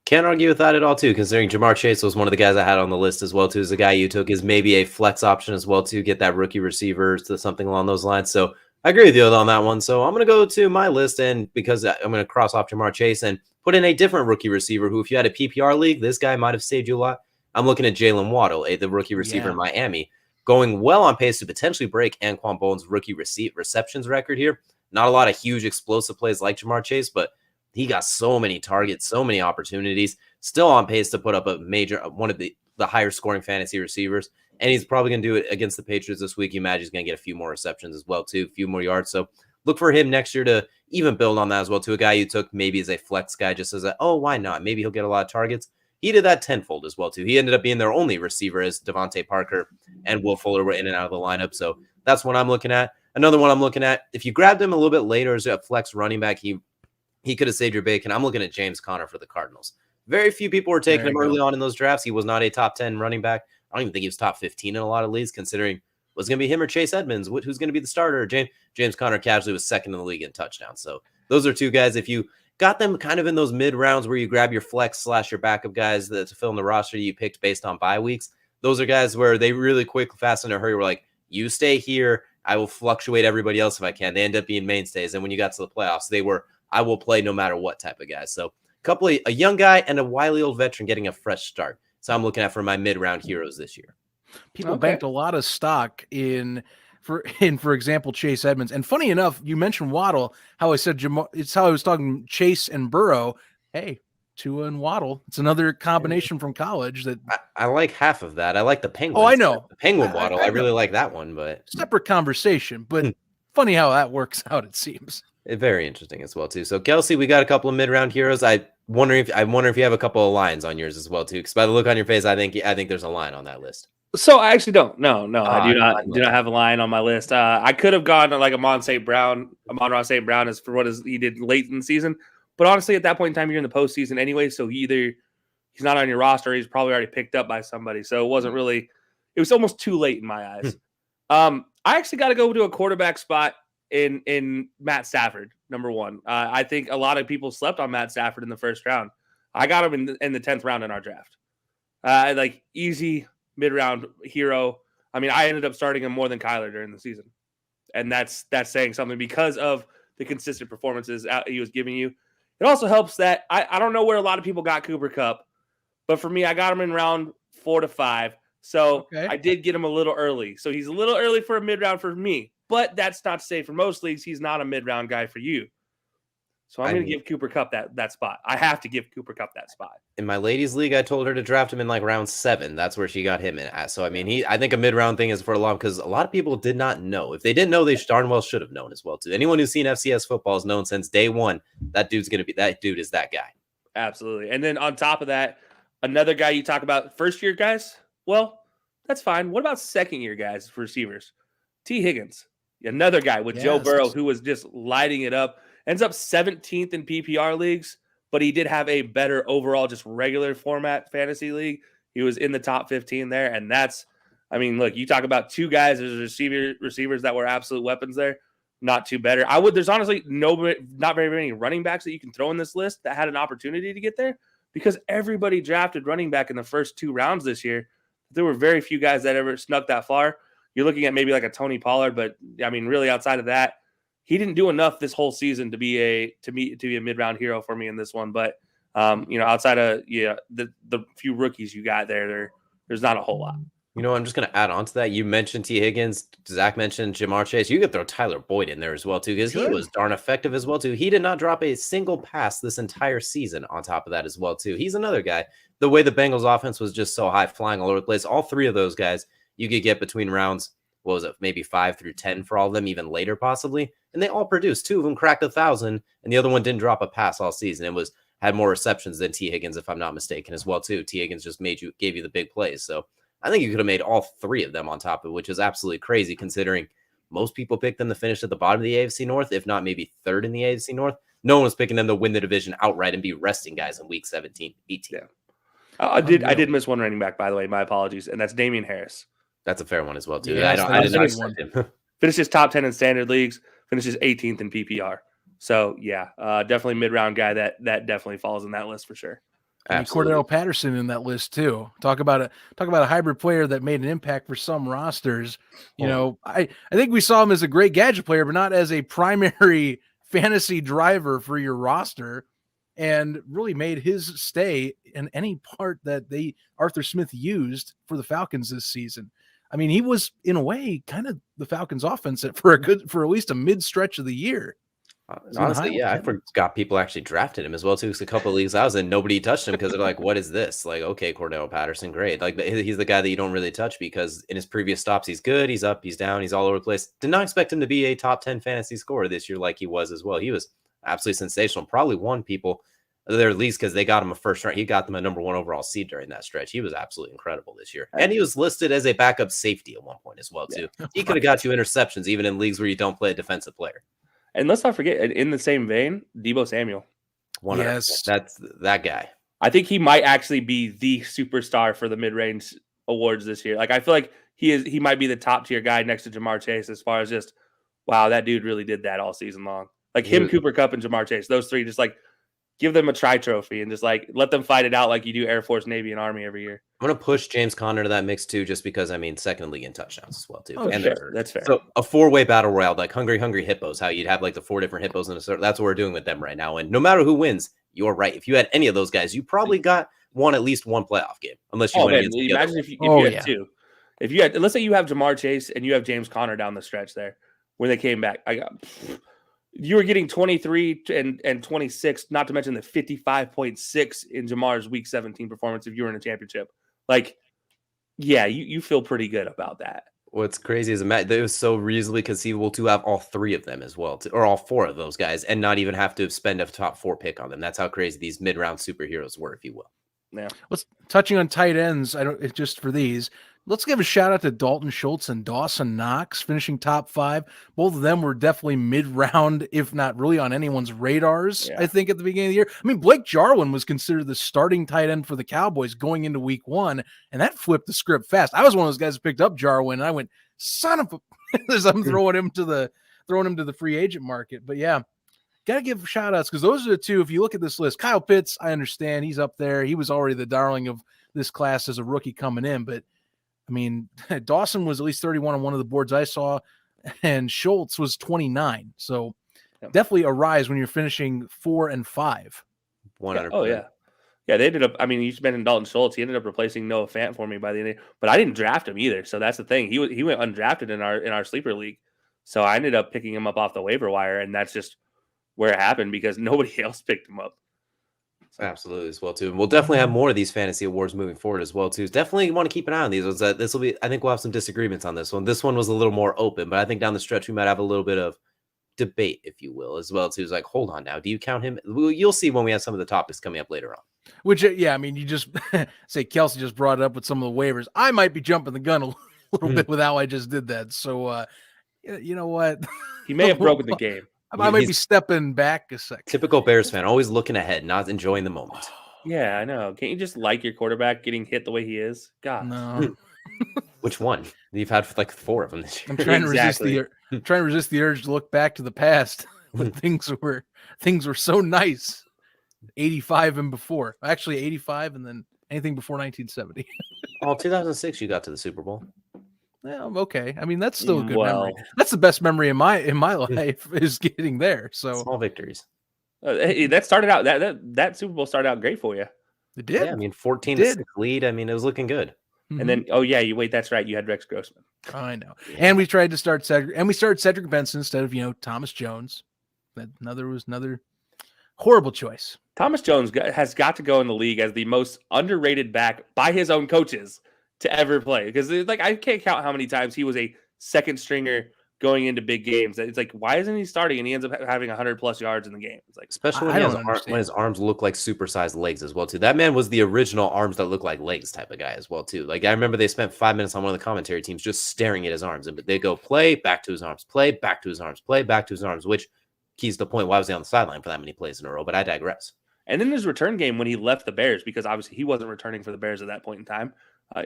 Can't argue with that at all, too, considering Jamar Chase was one of the guys I had on the list as well, too, as a guy you took as maybe a flex option as well, to get that rookie receiver to something along those lines. So I agree with you on that one. So I'm going to go to my list, and because I'm going to cross off Jamar Chase and put in a different rookie receiver who, if you had a PPR league, this guy might have saved you a lot. I'm looking at Jalen Waddle, the rookie receiver in Miami, going well on pace to potentially break Anquan Boldin's rookie receptions record here. Not a lot of huge explosive plays like Jamar Chase, but he got so many targets, so many opportunities, still on pace to put up a major, one of the higher scoring fantasy receivers. And he's probably going to do it against the Patriots this week. You imagine he's going to get a few more receptions as well, too, a few more yards. So look for him next year to even build on that as well, to a guy you took maybe as a flex guy, just as a, oh, why not? Maybe he'll get a lot of targets. He did that tenfold as well, too. He ended up being their only receiver as Devontae Parker and Will Fuller were in and out of the lineup. So that's what I'm looking at. Another one I'm looking at, if you grabbed him a little bit later as a flex running back, he could have saved your bacon. I'm looking at James Conner for the Cardinals. Very few people were taking him early on in those drafts. He was not a top 10 running back. I don't even think he was top 15 in a lot of leagues, considering was going to be him or Chase Edmonds. Who's going to be the starter? James Conner casually was second in the league in touchdowns. So those are two guys. If you got them kind of in those mid rounds where you grab your flex / your backup guys to fill in the roster you picked based on bye weeks, those are guys where they really quick, fast, in a hurry were like, you stay here. I will fluctuate everybody else if I can. They end up being mainstays. And when you got to the playoffs, they were, I will play no matter what type of guys. So a young guy and a wily old veteran getting a fresh start. So I'm looking at for my mid-round heroes this year. People banked a lot of stock in, for example, Chase Edmonds. And funny enough, you mentioned Waddle, how I said it's how I was talking Chase and Burrow. Hey, Tua and Waddle. It's another combination from college that I like half of that. I like the Penguin. Oh, I know. The Penguin Waddle. I really like that one, but separate conversation. But funny how that works out, it seems. Very interesting as well, too. So, Kelsey, we got a couple of mid-round heroes. I wonder if you have a couple of lines on yours as well, too. Because by the look on your face, I think there's a line on that list. So I actually don't. No, I do not have a line on my list. I could have gone to like Amon-Ra St. Brown as for he did late in the season. But honestly, at that point in time, you're in the postseason anyway. So he's not on your roster. Or he's probably already picked up by somebody. So it was almost too late in my eyes. I actually got to go to a quarterback spot in Matt Stafford, number one. I think a lot of people slept on Matt Stafford in the first round. I got him in the 10th round in our draft. Like easy mid-round hero. I mean, I ended up starting him more than Kyler during the season. And that's saying something because of the consistent performances he was giving you. It also helps that I don't know where a lot of people got Cooper Kupp, but for me, I got him in round 4 to 5. So I did get him a little early. So he's a little early for a mid-round for me. But that's not to say for most leagues, he's not a mid-round guy for you. So I'm going to give Cooper Kupp that spot. I have to give Cooper Kupp that spot. In my ladies' league, I told her to draft him in like round 7. That's where she got him in at. So, I mean, I think a mid-round thing is for a long because a lot of people did not know. If they didn't know, they darn well should have known as well, too. Anyone who's seen FCS football has known since day one that dude is that guy. Absolutely. And then on top of that, another guy you talk about first-year guys, well, that's fine. What about second-year guys for receivers? T. Higgins. Another guy with Joe Burrow who was just lighting it up. Ends up 17th in PPR leagues, but he did have a better overall just regular format fantasy league. He was in the top 15 there, and look, you talk about two guys as receivers that were absolute weapons there. Not too better. There's honestly not very many running backs that you can throw in this list that had an opportunity to get there because everybody drafted running back in the first 2 rounds this year. There were very few guys that ever snuck that far. You're looking at maybe like a Tony Pollard, but I mean, really outside of that, he didn't do enough this whole season to be a mid-round hero for me in this one. But outside of the few rookies you got there's not a whole lot. I'm just going to add on to that. You mentioned T. Higgins. Zach mentioned Jamar Chase. You could throw Tyler Boyd in there as well, too, because he was darn effective as well, too. He did not drop a single pass this entire season on top of that as well, too. He's another guy. The way the Bengals offense was just so high, flying all over the place, all 3 of those guys you could get between rounds, what was it, maybe 5 through 10 for all of them, even later possibly. And they all produced. 2 of them cracked 1,000, and the other one didn't drop a pass all season. It had more receptions than T. Higgins, if I'm not mistaken, as well, too. T. Higgins just gave you the big plays. So I think you could have made all 3 of them on top of it, which is absolutely crazy considering most people picked them to finish at the bottom of the AFC North, if not maybe 3rd in the AFC North. No one was picking them to win the division outright and be resting guys in week 17, 18. Yeah. I did miss one running back, by the way. My apologies. And that's Damian Harris. That's a fair one as well, too. Yes, I did not expect him. Finishes top 10 in standard leagues, finishes 18th in PPR. So, yeah, definitely mid-round guy that definitely falls in that list for sure. I mean, Absolutely. Cordell Patterson in that list too. Talk about a hybrid player that made an impact for some rosters. You know, I think we saw him as a great gadget player, but not as a primary fantasy driver for your roster, and really made his stay in any part that Arthur Smith used for the Falcons this season. I mean, he was in a way kind of the Falcons offense for at least a mid stretch of the year. Honestly, yeah, I forgot people actually drafted him as well too. Because a couple of leagues I was in, nobody touched him because they're like, "What is this?" Like, okay, Cordell Patterson, great. Like, he's the guy that you don't really touch because in his previous stops, he's good, he's up, he's down, he's all over the place. Did not expect him to be a top 10 fantasy scorer this year, like he was as well. He was absolutely sensational. Probably won people their leagues because they got him a first round. He got them a number 1 overall seed during that stretch. He was absolutely incredible this year, and he was listed as a backup safety at one point as well too. Yeah. He could have got you interceptions even in leagues where you don't play a defensive player. And let's not forget, in the same vein, Deebo Samuel. 100%. Yes. That's that guy. I think he might actually be the superstar for the mid-range awards this year. Like, I feel like he might be the top tier guy next to Jamar Chase as far as just, wow, that dude really did that all season long. Like him, Cooper Kupp, and Jamar Chase, those three, just like give them a trophy and just like let them fight it out like you do Air Force, Navy, and Army every year. I'm going to push James Conner to that mix too, just because, I mean, second league in touchdowns as well too. Oh, and sure. That's fair. So a 4-way battle royale, like Hungry Hippos, how you'd have like the 4 different hippos in a circle. That's what we're doing with them right now. And no matter who wins, you're right. If you had any of those guys, you probably got at least one playoff game, unless you win against the imagine if you had two. If you had, let's say you have Jamar Chase and you have James Conner down the stretch there when they came back. You were getting 23 and 26, not to mention the 55.6 in Jamar's week 17 performance if you were in a championship. Like, yeah, you feel pretty good about that. What's crazy is it was so easily conceivable to have all 3 of them as well, or all 4 of those guys, and not even have to spend a top 4 pick on them. That's how crazy these mid-round superheroes were, if you will. Yeah. Let's touching on tight ends. Just for these. Let's give a shout out to Dalton Schultz and Dawson Knox finishing top 5. Both of them were definitely mid-round, if not really on anyone's radars, I think, at the beginning of the year. I mean, Blake Jarwin was considered the starting tight end for the Cowboys going into week 1, and that flipped the script fast. I was one of those guys who picked up Jarwin, and I went, son of a – I'm throwing him to the free agent market. But, yeah, got to give shout-outs because those are the two. If you look at this list, Kyle Pitts, I understand. He's up there. He was already the darling of this class as a rookie coming in, but I mean, Dawson was at least 31 on one of the boards I saw, and Schultz was 29. So definitely a rise when you're finishing 4 and 5. 100%. Oh, yeah. Yeah, they ended up, I mean, you mentioned Dalton Schultz. He ended up replacing Noah Fant for me by the end of the year, but I didn't draft him either. So that's the thing. He went undrafted in our sleeper league. So I ended up picking him up off the waiver wire, and that's just where it happened because nobody else picked him up. Absolutely, as well too. And we'll definitely have more of these fantasy awards moving forward as well too. Definitely want to keep an eye on these ones. This will be, I think we'll have some disagreements on this one. This one was a little more open, but I think down the stretch we might have a little bit of debate, if you will, as well too. It's like, hold on now, do you count him? You'll see when we have some of the topics coming up later on. Which, yeah, I mean, you just say Kelsey just brought it up with some of the waivers. I might be jumping the gun a little bit with how I just did that. So, you know what? He may have broken the game. I might be stepping back a second. Typical Bears fan, always looking ahead, not enjoying the moment. Yeah, I know. Can't you just like your quarterback getting hit the way he is? God. No. Which one? You've had like 4 of them this year. I'm trying to resist the urge to look back to the past when things were so nice. 85 and before. Actually 85 and then anything before 1970. 2006 you got to the Super Bowl. Yeah, okay. I mean, that's still a good memory. That's the best memory in my life is getting there. So small victories. That started out that Super Bowl started out great for you. It did. Yeah, I mean, 14-6 lead. I mean, it was looking good. And then, that's right. You had Rex Grossman. I know. And we tried to start Cedric Benson instead of Thomas Jones. That was another horrible choice. Thomas Jones has got to go in the league as the most underrated back by his own coaches to ever play, because like I can't count how many times he was a second stringer going into big games. It's like, why isn't he starting? And he ends up having 100+ yards in the game. It's like, especially when his arms look like supersized legs as well too. That man was the original arms that look like legs type of guy as well too. Like I remember they spent 5 minutes on one of the commentary teams just staring at his arms, and they go play back to his arms, play back to his arms, play back to his arms, which keys the point. Why was he on the sideline for that many plays in a row? But I digress. And then his return game when he left the Bears, because obviously he wasn't returning for the Bears at that point in time,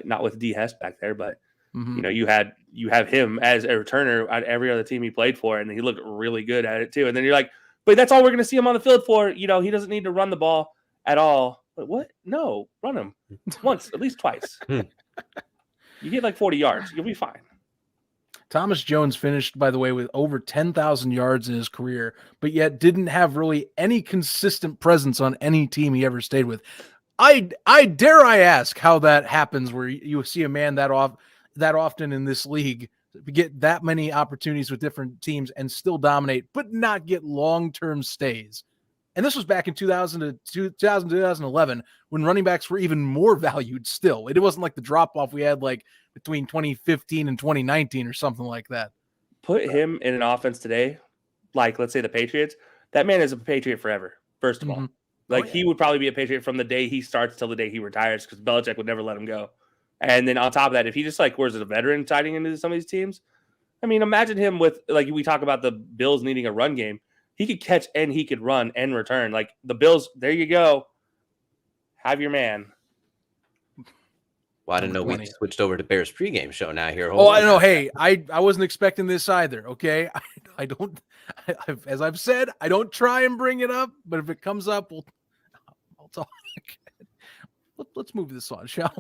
not with D. Hess back there, but you have him as a returner at every other team he played for, and he looked really good at it too. And then you're like, but that's all we're going to see him on the field for. He doesn't need to run the ball at all. What? No, run him once, at least twice. Hmm. You get like 40 yards, you'll be fine. Thomas Jones finished, by the way, with over 10,000 yards in his career, but yet didn't have really any consistent presence on any team he ever stayed with. I dare I ask how that happens, where you see a man that often in this league get that many opportunities with different teams and still dominate, but not get long-term stays. And this was back in 2011 when running backs were even more valued still. It wasn't like the drop-off we had like between 2015 and 2019 or something like that. Put him in an offense today, like let's say the Patriots, that man is a Patriot forever, first of all. Like he would probably be a Patriot from the day he starts till the day he retires because Belichick would never let him go. And then on top of that, if he just like was a veteran signing into some of these teams, I mean, imagine him with, like we talk about the Bills needing a run game. He could catch and he could run and return. Like the Bills, there you go. Have your man. Well, I didn't know we switched over to Bears pregame show now here. I know. Hey, I wasn't expecting this either. Okay. I don't, as I've said, I don't try and bring it up, but if it comes up, I'll talk. Let's move this on, shall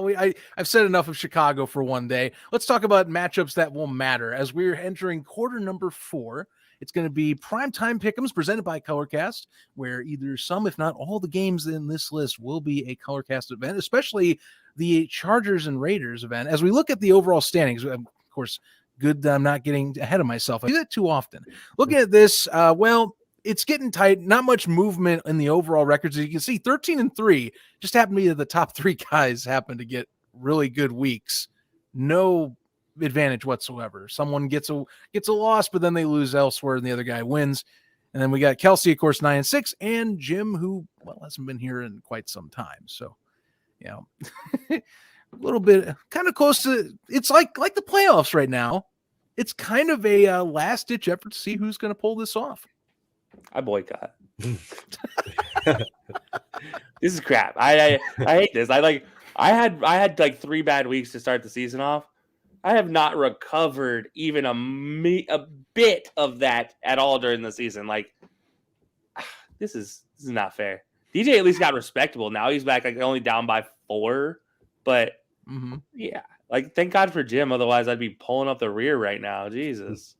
we? I've said enough of Chicago for one day. Let's talk about matchups that will matter as we're entering quarter number 4. It's going to be primetime pick'ems presented by Colorcast, where either some, if not all, the games in this list will be a Colorcast event, especially the Chargers and Raiders event. As we look at the overall standings, of course, good that I'm not getting ahead of myself. I do that too often. Looking at this, it's getting tight. Not much movement in the overall records. As you can see, 13-3 just happened to be that the top 3 guys happen to get really good weeks. No advantage whatsoever. Someone gets a loss, but then they lose elsewhere, and the other guy wins. And then we got Kelsey, of course, 9-6, and Jim, who hasn't been here in quite some time. So, a little bit kind of close to. It's like the playoffs right now. It's kind of a last ditch effort to see who's going to pull this off. I boycott. This is crap. I hate this. I had like 3 bad weeks to start the season off. I have not recovered even a bit of that at all during the season. Like, this is not fair. DJ at least got respectable. Now he's back, like only down by 4. But yeah, like thank God for Jim. Otherwise, I'd be pulling up the rear right now. Jesus.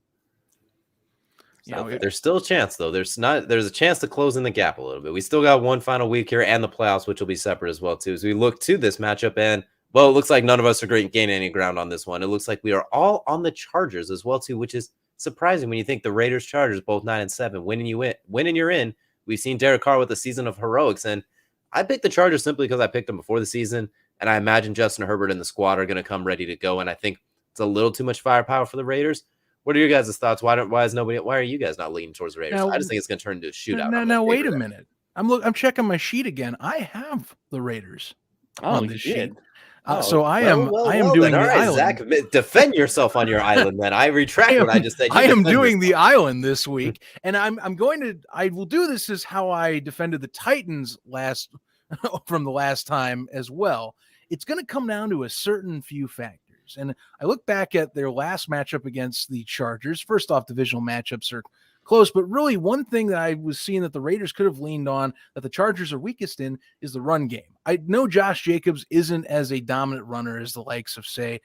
There's still a chance though. There's a chance to close in the gap a little bit. We still got one final week here and the playoffs, which will be separate as well too. As we look to this matchup, and well, it looks like none of us are gaining any ground on this one. It looks like we are all on the Chargers as well too, which is surprising when you think the Raiders, Chargers, both 9-7, winning you're in. We've seen Derek Carr with a season of heroics, and I picked the Chargers simply because I picked them before the season, and I imagine Justin Herbert and the squad are going to come ready to go, and I think it's a little too much firepower for the Raiders. What are your guys' thoughts? Why are you guys not leaning towards the Raiders? I just think it's going to turn into a shootout. Now wait a minute. I'm checking my sheet again. I have the Raiders on this sheet. So I am doing the island. Zach, defend yourself on your island. Then I retract what I just said. I am doing the island this week, and I will do this as how I defended the Titans from the last time as well. It's going to come down to a certain few factors. And I look back at their last matchup against the Chargers. First off, divisional matchups are close, but really one thing that I was seeing that the Raiders could have leaned on that the Chargers are weakest in is the run game. I know Josh Jacobs isn't as a dominant runner as the likes of, say,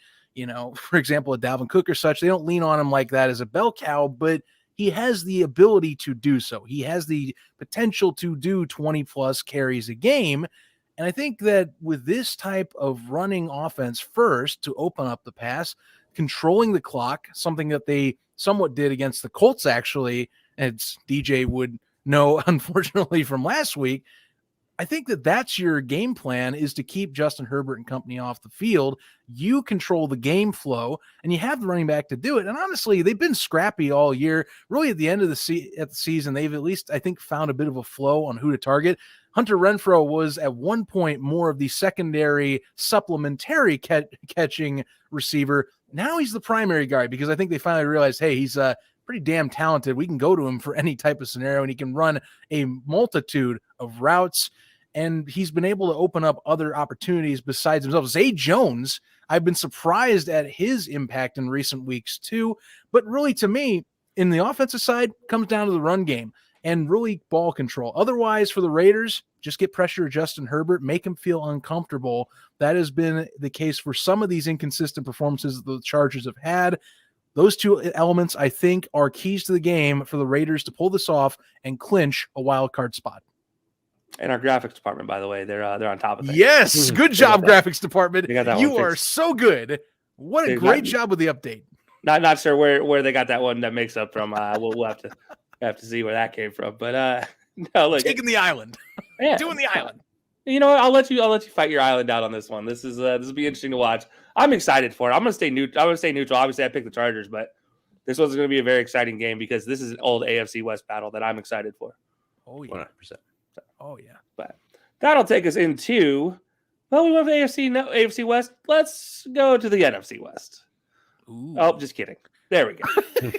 for example, a Dalvin Cook or such. They don't lean on him like that as a bell cow, but he has the ability to do so. He has the potential to do 20 plus carries a game. And I think that with this type of running offense first to open up the pass, controlling the clock, something that they somewhat did against the Colts, actually, as DJ would know, unfortunately, from last week, I think that that's your game plan, is to keep Justin Herbert and company off the field. You control the game flow, and you have the running back to do it. And honestly, they've been scrappy all year. Really, at the end of the season, they've at least, I think, found a bit of a flow on who to target. Hunter Renfrow was at one point more of the secondary supplementary catching receiver. Now he's the primary guy because I think they finally realized, hey, he's pretty damn talented. We can go to him for any type of scenario, and he can run a multitude of routes. And he's been able to open up other opportunities besides himself. Zay Jones, I've been surprised at his impact in recent weeks too. But really, to me, in the offensive side, comes down to the run game. and really ball control. Otherwise, for the Raiders, just get pressure to Justin Herbert, make him feel uncomfortable. That has been the case for some of these inconsistent performances the Chargers have had. Those two elements, I think, are keys to the game for the Raiders to pull this off and clinch a wild card spot. And our graphics department, by the way, they're on top of things. Yes, good job, graphics department. You are so good. What a great job with the update. Not sure where they got that one that makes up from. We'll have to see where that came from. But no, look, taking the island, doing the island. You know, I'll let you fight your island out on this one. This will be interesting to watch. I'm excited for it. I'm gonna stay neutral. Obviously, I picked the Chargers, but this one's gonna be a very exciting game because this is an old AFC West battle that I'm excited for. Oh yeah, 100%. Oh yeah. But that'll take us into. Well, we went to AFC West. Let's go to the NFC West. Ooh. Oh, just kidding. There we go.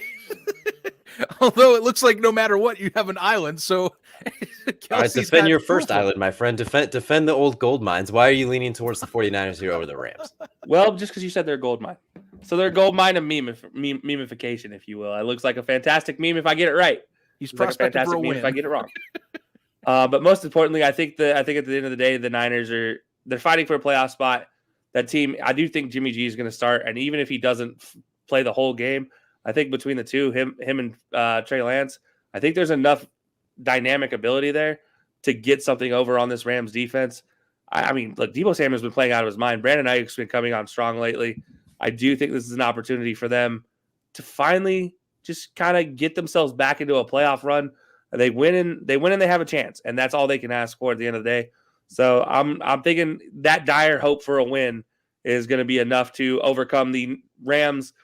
Although it looks like no matter what, you have an island. So, all right, defend your first island, my friend. Defend the old gold mines. Why are you leaning towards the 49ers here over the Rams? Well, just because you said they're a gold mine. So they're a gold mine of memification, if you will. It looks like a fantastic meme if I get it right. He's prospecting for a win if I get it wrong. But most importantly, I think at the end of the day, the Niners they're fighting for a playoff spot. That team, I do think Jimmy G is going to start, and even if he doesn't play the whole game, I think between the two, him and Trey Lance, I think there's enough dynamic ability there to get something over on this Rams defense. I mean, look, Deebo Samuel's been playing out of his mind. Brandon Ayuk's been coming on strong lately. I do think this is an opportunity for them to finally just kind of get themselves back into a playoff run. They win and they have a chance, and that's all they can ask for at the end of the day. So I'm thinking that dire hope for a win is going to be enough to overcome the Rams.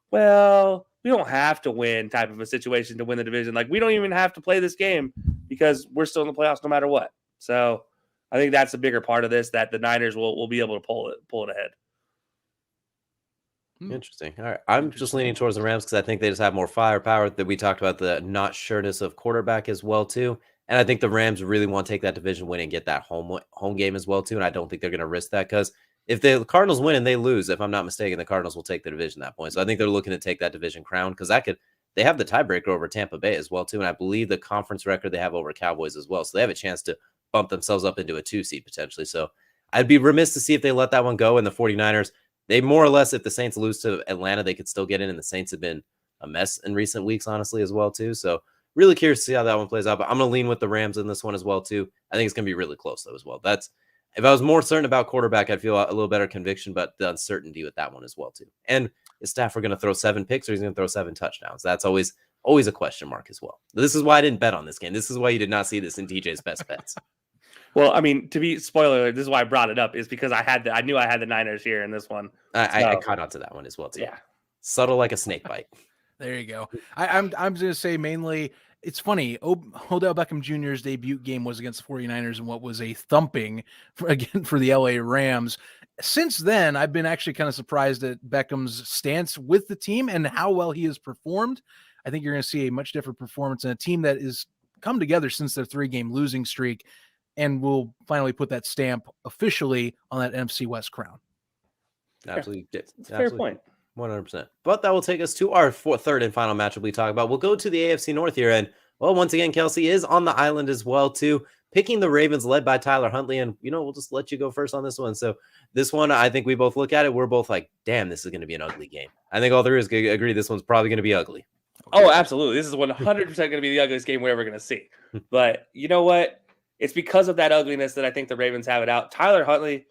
Well, we don't have to win type of a situation to win the division. Like, we don't even have to play this game because we're still in the playoffs no matter what. So I think that's a bigger part of this, that the Niners will be able to pull it ahead. Interesting. All right. I'm just leaning towards the Rams because I think they just have more firepower. That we talked about the not sureness of quarterback as well, too. And I think the Rams really want to take that division win and get that home game as well, too. And I don't think they're going to risk that because if the Cardinals win and they lose, if I'm not mistaken, the Cardinals will take the division at that point. So I think they're looking to take that division crown because they have the tiebreaker over Tampa Bay as well, too. And I believe the conference record they have over Cowboys as well. So they have a chance to bump themselves up into a 2 seed potentially. So I'd be remiss to see if they let that one go. And the 49ers, they more or less, if the Saints lose to Atlanta, they could still get in. And the Saints have been a mess in recent weeks, honestly, as well, too. So really curious to see how that one plays out. But I'm going to lean with the Rams in this one as well, too. I think it's going to be really close, though, as well. If I was more certain about quarterback, I'd feel a little better conviction, but the uncertainty with that one as well, too. And is Stafford going to throw 7 picks or he's going to throw 7 touchdowns? That's always a question mark as well. This is why I didn't bet on this game. This is why you did not see this in TJ's best bets. Well, I mean, to be spoiler alert, this is why I brought it up, is because I knew I had the Niners here in this one. I caught on to that one as well, too. Yeah. Subtle like a snake bite. There you go. I'm going to say mainly, it's funny, Odell Beckham Jr.'s debut game was against the 49ers and what was a thumping for the LA Rams. Since then, I've been actually kind of surprised at Beckham's stance with the team and how well he has performed. I think you're going to see a much different performance in a team that is come together since their 3-game losing streak and will finally put that stamp officially on that NFC West crown. Absolutely. It's a fair point. 100%. But that will take us to our third and final matchup we talk about. We'll go to the AFC North here. And, well, once again, Kelsey is on the island as well, too, picking the Ravens led by Tyler Huntley. And, we'll just let you go first on this one. So this one, I think we both look at it. We're both like, damn, this is going to be an ugly game. I think all three of us agree this one's probably going to be ugly. Oh, absolutely. This is 100% going to be the ugliest game we're ever going to see. But you know what? It's because of that ugliness that I think the Ravens have it out. Tyler Huntley,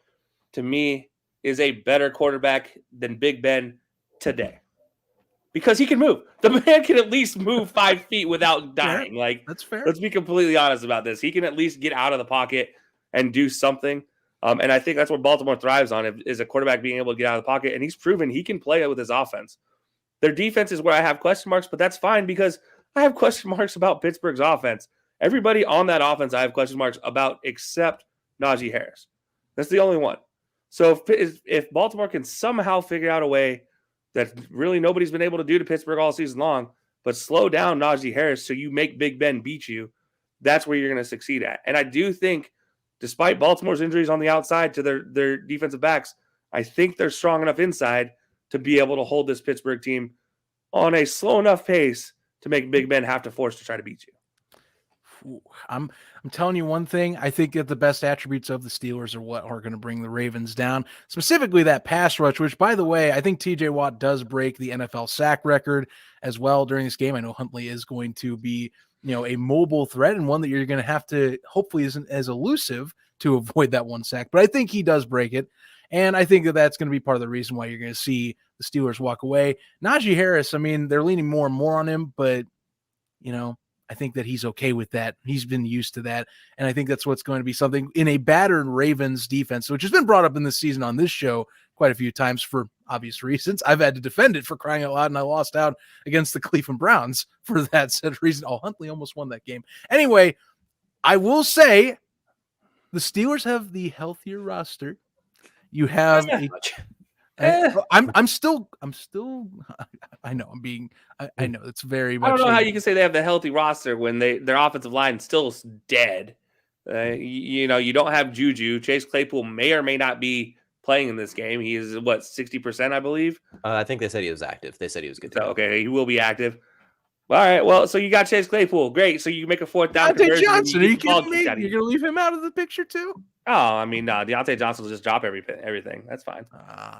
to me, is a better quarterback than Big Ben today because he can move. The man can at least move 5 feet without dying. Like, that's fair. Let's be completely honest about this. He can at least get out of the pocket and do something. And I think that's what Baltimore thrives on is a quarterback being able to get out of the pocket. And he's proven he can play it with his offense. Their defense is where I have question marks, but that's fine because I have question marks about Pittsburgh's offense. Everybody on that offense I have question marks about except Najee Harris. That's the only one. So if Baltimore can somehow figure out a way that really nobody's been able to do to Pittsburgh all season long, but slow down Najee Harris so you make Big Ben beat you, that's where you're going to succeed at. And I do think, despite Baltimore's injuries on the outside to their defensive backs, I think they're strong enough inside to be able to hold this Pittsburgh team on a slow enough pace to make Big Ben have to force to try to beat you. I'm telling you one thing. I think that the best attributes of the Steelers are what are going to bring the Ravens down, specifically that pass rush, which, by the way, I think TJ Watt does break the NFL sack record as well during this game. I know Huntley is going to be, a mobile threat and one that you're going to have to hopefully isn't as elusive to avoid that one sack, but I think he does break it. And I think that that's going to be part of the reason why you're going to see the Steelers walk away. Najee Harris, I mean, they're leaning more and more on him, but, I think that he's okay with that. He's been used to that. And I think that's what's going to be something in a battered Ravens defense, which has been brought up in this season on this show quite a few times for obvious reasons. I've had to defend it for crying out loud, and I lost out against the Cleveland Browns for that said reason. Oh, Huntley almost won that game. Anyway, I will say the Steelers have the healthier roster. You have I'm still I know I know it's very much. I don't know how you can say they have the healthy roster when their offensive line still dead. You don't have Juju. Chase Claypool may or may not be playing in this game. He is 60%, I believe. I think they said he was active. They said he was good. Okay, he will be active. All right. Well, so you got Chase Claypool. Great. So you make a fourth down. Diontae Johnson. Are you kidding me? You're gonna leave him out of the picture too? Oh, I mean, no. Diontae Johnson will just drop everything. That's fine.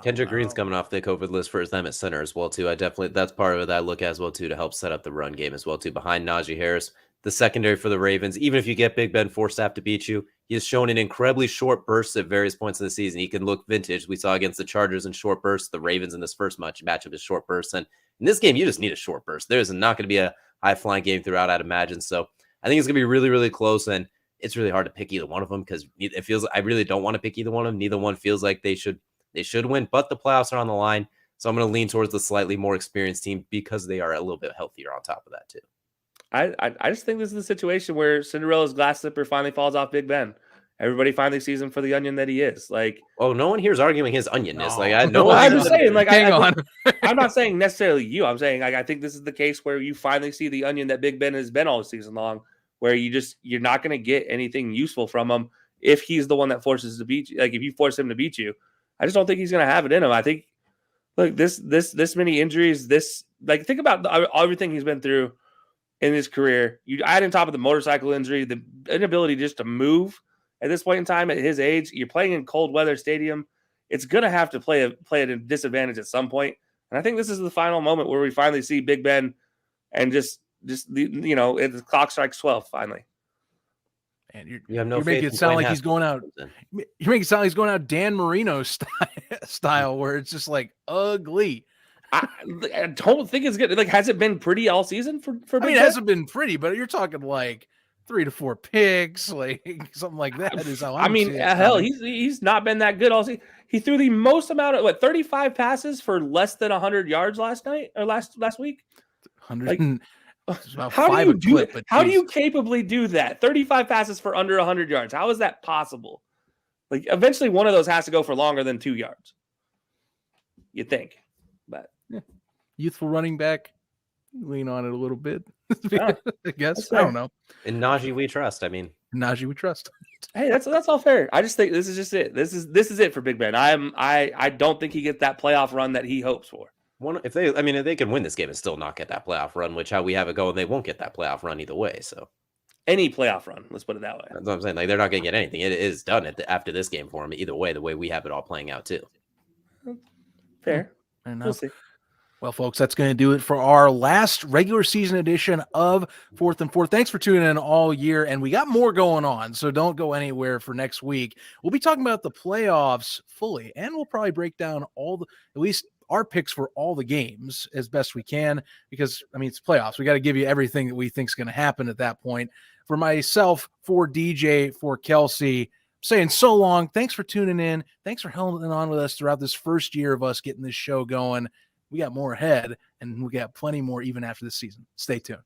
Kendrick Green's coming off the COVID list for them at center as well too. That's part of that I look at as well too to help set up the run game as well too behind Najee Harris. The secondary for the Ravens, even if you get Big Ben Forstaff to beat you, he has shown in incredibly short bursts at various points in the season. He can look vintage. We saw against the Chargers in short bursts. The Ravens in this first matchup is short bursts, and in this game you just need a short burst. There's not going to be a high-flying game throughout, I'd imagine. So I think it's going to be really, really close, and it's really hard to pick either one of them because it feels I really don't want to pick either one of them. Neither one feels like they should win, but the playoffs are on the line. So I'm going to lean towards the slightly more experienced team because they are a little bit healthier on top of that too. I just think this is a situation where Cinderella's glass slipper finally falls off Big Ben. Everybody finally sees him for the onion that he is. No one here is arguing his onionness. No. I'm just saying, I'm not saying necessarily you. I'm saying, I think this is the case where you finally see the onion that Big Ben has been all season long, where you're not going to get anything useful from him if he's the one that forces to beat you. Like if you force him to beat you, I just don't think he's going to have it in him. I think, look, this many injuries, think about everything he's been through in his career. You add on top of the motorcycle injury, the inability just to move at this point in time at his age. You're playing in cold weather stadium. It's going to have to play at a disadvantage at some point. And I think this is the final moment where we finally see Big Ben and the clock strikes 12 finally. And you're making it sound like he's going out. You're making it sound like he's going out Dan Marino style, where it's just like ugly. I don't think it's good. Has it been pretty all season for Big Ben? It hasn't been pretty, but you're talking 3 to 4 picks, something like that. Is how hell, he's not been that good all season. He threw the most amount of 35 passes for less than 100 yards last week. 100. How do you do it? How do you capably do that? 35 passes for under 100 yards. How is that possible? Eventually, one of those has to go for longer than 2 yards. You think, but youthful running back, lean on it a little bit. I guess I don't know. In Najee, we trust. Najee, we trust. Hey, that's all fair. I just think this is just it. This is it for Big Ben. I don't think he gets that playoff run that he hopes for. If they can win this game and still not get that playoff run, which how we have it going, they won't get that playoff run either way. So any playoff run, let's put it that way. That's what I'm saying. They're not going to get anything. It is done after this game for them. Either way, the way we have it all playing out too. Fair. We'll see. Well, folks, that's going to do it for our last regular season edition of 4th and 4. Thanks for tuning in all year, and we got more going on, so don't go anywhere for next week. We'll be talking about the playoffs fully, and we'll probably break down at least our picks for all the games as best we can, because, it's playoffs. We got to give you everything that we think is going to happen at that point. For myself, for DJ, for Kelsey, saying so long. Thanks for tuning in. Thanks for holding on with us throughout this first year of us getting this show going. We got more ahead, and we got plenty more even after this season. Stay tuned.